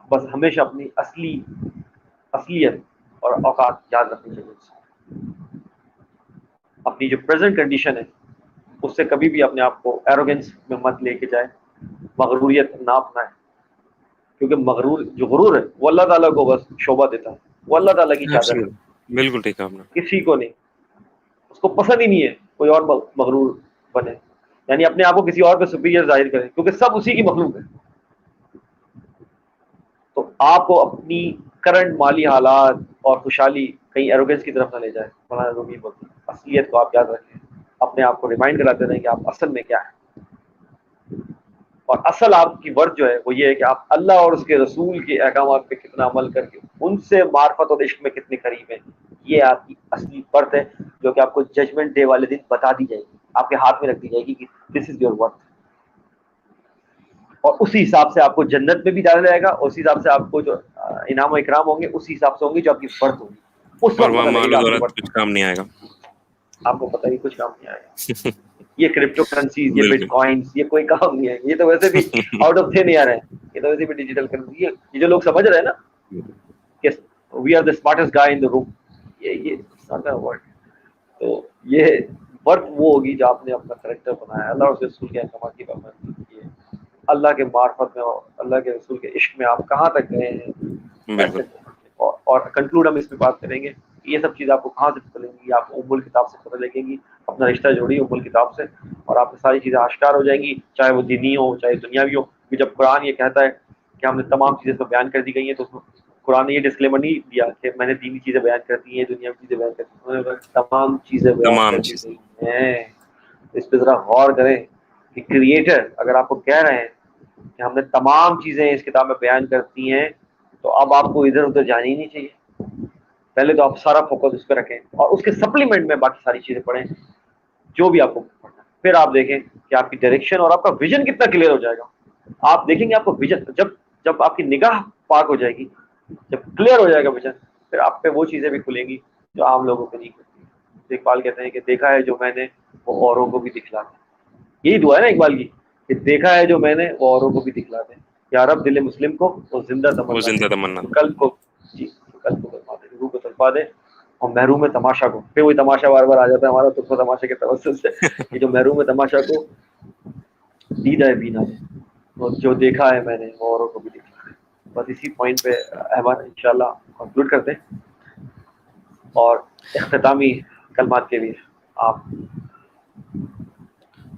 بس ہمیشہ اپنی اصلیت اور اوقات یاد رکھنی چاہیے. اپنی جو پریزنٹ کنڈیشن ہے اس سے کبھی بھی اپنے آپ کو ایروگنس میں مت لے کے جائے, مغروریت نہ اپنائے, کیونکہ جو غرور ہے وہ اللہ تعالیٰ کو بس شوبہ دیتا ہے, وہ اللہ تعالیٰ کی چادر ہے, بالکل ٹھیک ہے آپ نے. کسی کو نہیں, اس کو پسند ہی نہیں ہے کوئی اور مغرور بنے, یعنی اپنے آپ کو کسی اور پہ سپیریئر ظاہر کرے, کیونکہ سب اسی کی مخلوق ہے. تو آپ کو اپنی کرنٹ مالی حالات اور خوشحالی کہیں ایروگنس کی طرف نہ لے جائے. مولانا رومی بولتے ہیں اصلیت کو آپ یاد رکھیں, اپنے آپ کو ریمائنڈ کراتے رہیں کہ آپ اصل میں کیا ہے, اور اصل آپ کی ورث جو ہے وہ یہ ہے کہ آپ اللہ اور اس کے رسول کے احکامات پہ کتنا عمل کر کے ان سے معرفت اور عشق میں کتنے قریب ہیں. یہ آپ کی اصلی ورث ہے, جو کہ آپ کو ججمنٹ ڈے والے دن بتا دی جائے گی, آپ کے ہاتھ میں رکھ دی جائے گی کہ دس از یور ورتھ. اور اسی حساب سے آپ کو جنت میں بھی ڈالا جائے گا, اسی حساب سے آپ کو جو انعام و اکرام ہوں گے اسی حساب سے ہوں گے جو آپ کی فرض ہوگی. اس اور وقت وہاں پتہ مال لگے و گا آپ کی دولت فرض, کچھ کام نہیں آئے گا. آپ کو پتہ ہی کچھ کام نہیں آئے گا. یہ کرپٹو کرنسیز, یہ بٹ بالکل. کوائنس, یہ کوئی کام نہیں ہے. یہ تو ویسے بھی آؤٹ آف تھن آ رہے ہیں, یہ تو ویسے بھی ڈیجیٹل کرنسی. یہ جو لوگ سمجھ رہے ہیں نا کہ وی آر دا اسمارٹسٹ گائے ان دا روم, یہ ورڈ. تو یہ ورک وہ ہوگی جو آپ نے اپنا کریکٹر بنایا, اللہ اور اس کے رسول کے احکامات کی پابندی کی ہے, اللہ کے معرفت میں اور اللہ کے رسول کے عشق میں آپ کہاں تک گئے ہیں. بالکل. اور کنکلوڈ ہم اس پہ بات کریں گے یہ سب چیزیں آپ کو کہاں سے پتہ لگیں گی. آپ ام الکتاب سے پتہ لگیں گی, اپنا رشتہ جوڑیے ام الکتاب سے اور آپ کو ساری چیزیں آشکار ہو جائیں گی, چاہے وہ دینی ہو چاہے دنیاوی ہو. کہ جب قرآن یہ کہتا ہے کہ ہم نے تمام چیزیں تو بیان کر دی گئی ہیں, تو قرآن نے یہ ڈسکلیمر نہیں دیا کہ میں نے دینی چیزیں بیان کر دی ہیں, دنیاوی چیزیں بیان کر دی ہیں, تمام چیزیں بیان تمام کر دی چیزیں. گئی ہیں. اس پہ ذرا غور کریں کہ کریٹر اگر آپ کو کہہ رہے ہیں کہ ہم نے تمام چیزیں اس کتاب میں بیان کرتی ہیں, تو اب آپ کو ادھر ادھر جانی ہی نہیں چاہیے. پہلے تو آپ سارا فوکس اس پہ رکھیں اور اس کے سپلیمنٹ میں باقی ساری چیزیں پڑھیں جو بھی آپ کو پڑھنا ہے. پھر آپ دیکھیں کہ آپ کی ڈائریکشن اور آپ کا ویژن کتنا کلیئر ہو جائے گا. آپ دیکھیں گے آپ کو ویژن جب آپ کی نگاہ پاک ہو جائے گی, جب کلیئر ہو جائے گا ویژن, پھر آپ پہ وہ چیزیں بھی کھلیں گی جو عام لوگوں پہ نہیں کھلتی. اقبال کہتے ہیں کہ دیکھا ہے جو میں نے وہ اوروں کو بھی دکھلا دیں. یہی دعا ہے نا اقبال کی کہ دیکھا ہے جو میں نے وہ اوروں کو بھی دکھلا دیں. یا رب دل مسلم کو وہ زندہ وہ تمنا زندہ دے, تمنا. قلب کو جی قلب کو تلپا دے, روح کو تلپا دے, اور محروم تماشا کو. پھر وہی تماشا بار بار آ جاتا ہے ہمارا طرفہ تماشا کے توسط سے کہ جو محروم تماشا کو دیدہ بینا دے, اور جو دیکھا ہے میں نے وہ اوروں کو بھی دکھلا دے. بس اسی پوائنٹ پہ احمد انشاءاللہ کنکلوڈ کرتے ہیں اور اختتامی کلمات کے لیے آپ.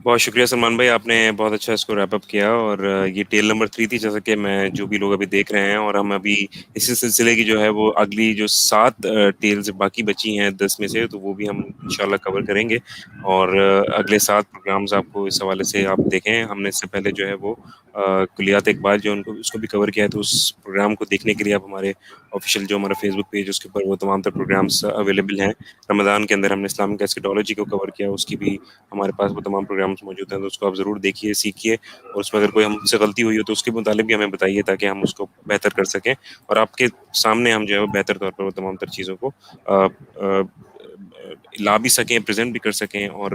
بہت شکریہ سلمان بھائی, آپ نے بہت اچھا اس کو ریپ اپ کیا. اور یہ ٹیل نمبر 3 تھی, جیسا کہ میں جو بھی لوگ ابھی دیکھ رہے ہیں, اور ہم ابھی اسی سلسلے کی جو ہے وہ اگلی جو 7 ٹیلز باقی بچی ہیں 10 میں سے, تو وہ بھی ہم انشاءاللہ کور کریں گے. اور اگلے 7 پروگرامز آپ کو اس حوالے سے آپ دیکھیں. ہم نے اس سے پہلے جو ہے وہ کلیات اقبال جو ان کو اس کو بھی کور کیا ہے, تو اس پروگرام کو دیکھنے کے لیے آپ ہمارے آفیشیل جو ہمارا فیس بک پیج اس کے اوپر وہ تمام تر پروگرامز اویلیبل ہیں. رمضان کے اندر ہم نے اسلامک ایسکیٹالوجی کو کور کیا, اس کی بھی ہمارے پاس وہ تمام پروگرامز موجود ہیں, تو اس کو آپ ضرور دیکھیے, سیکھیے, اور اس میں اگر کوئی ہم سے غلطی ہوئی ہو تو اس کے متعلق بھی ہمیں بتائیے تاکہ ہم اس کو بہتر کر سکیں, اور آپ کے سامنے ہم جو ہے وہ بہتر طور پر وہ تمام تر چیزوں کو لا بھی سکیں, پریزنٹ بھی کر سکیں, اور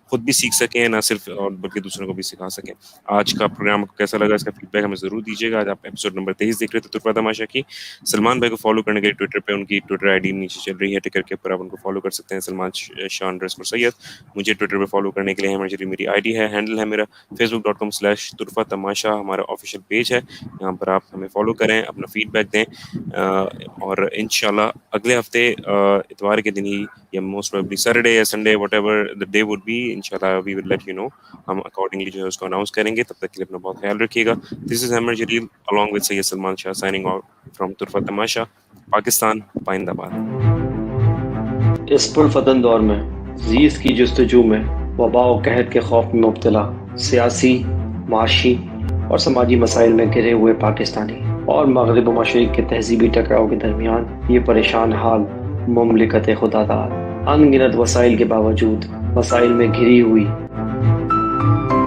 خود بھی سیکھ سکیں, نہ صرف اور بلکہ دوسروں کو بھی سکھا سکیں. آج کا پروگرام آپ کو کیسا لگا, اس کا فیڈ بیک ہمیں ضرور دیجیے گا. آج آپ ایپیسوڈ نمبر 23 دیکھ رہے تھے طرفہ تماشا کی. سلمان بھائی کو فالو کرنے کے لیے ٹویٹر پہ ان کی ٹویٹر آئی ڈی نیچے چل رہی ہے ٹکر کے اوپر, آپ ان کو فالو کر سکتے ہیں, سلمان شاہ_سید. مجھے ٹویٹر پہ فالو کرنے کے لیے میری آئی ڈی ہے, ہینڈل ہے میرا facebook.com/طرفہ تماشا, ہمارا آفیشیل پیج ہے, یہاں پر آپ ہمیں فالو کریں, اپنا فیڈ بیک دیں. اور انشاءاللہ اگلے ہفتے اتوار کے دن ہی, یا موسٹ پروبیبلی سیٹرڈے یا Sunday, what ever the day would be, انشاءاللہ we will let you know. ہم اکارڈنگلی جو ہے اس کو اناؤنس کریں گے. تب تک کے لیے اپنا بہت خیال رکھیے گا. This is Ahmed Jaleel along with Syed Salman Shah signing out from طرفہ تماشا, پاکستان, پائندہ باد. اس پرفتن دور میں زیست کی جستجو میں وبا و قحط کے خوف میں مبتلا سیاسی, معاشی اور سماجی مسائل میں گھرے ہوئے پاکستانی اور مغرب و مشرق کے تہذیبی ٹکراؤ کے درمیان یہ پریشان حال مملکت خدا داد ان گنت وسائل کے باوجود مسائل میں گھری ہوئی.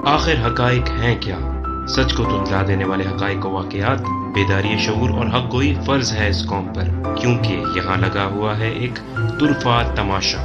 آخر حقائق ہیں کیا؟ سچ کو تجلا دینے والے حقائق و واقعات, بیداری شعور اور حق گوئی فرض ہے اس قوم پر, کیونکہ یہاں لگا ہوا ہے ایک طرفہ تماشا.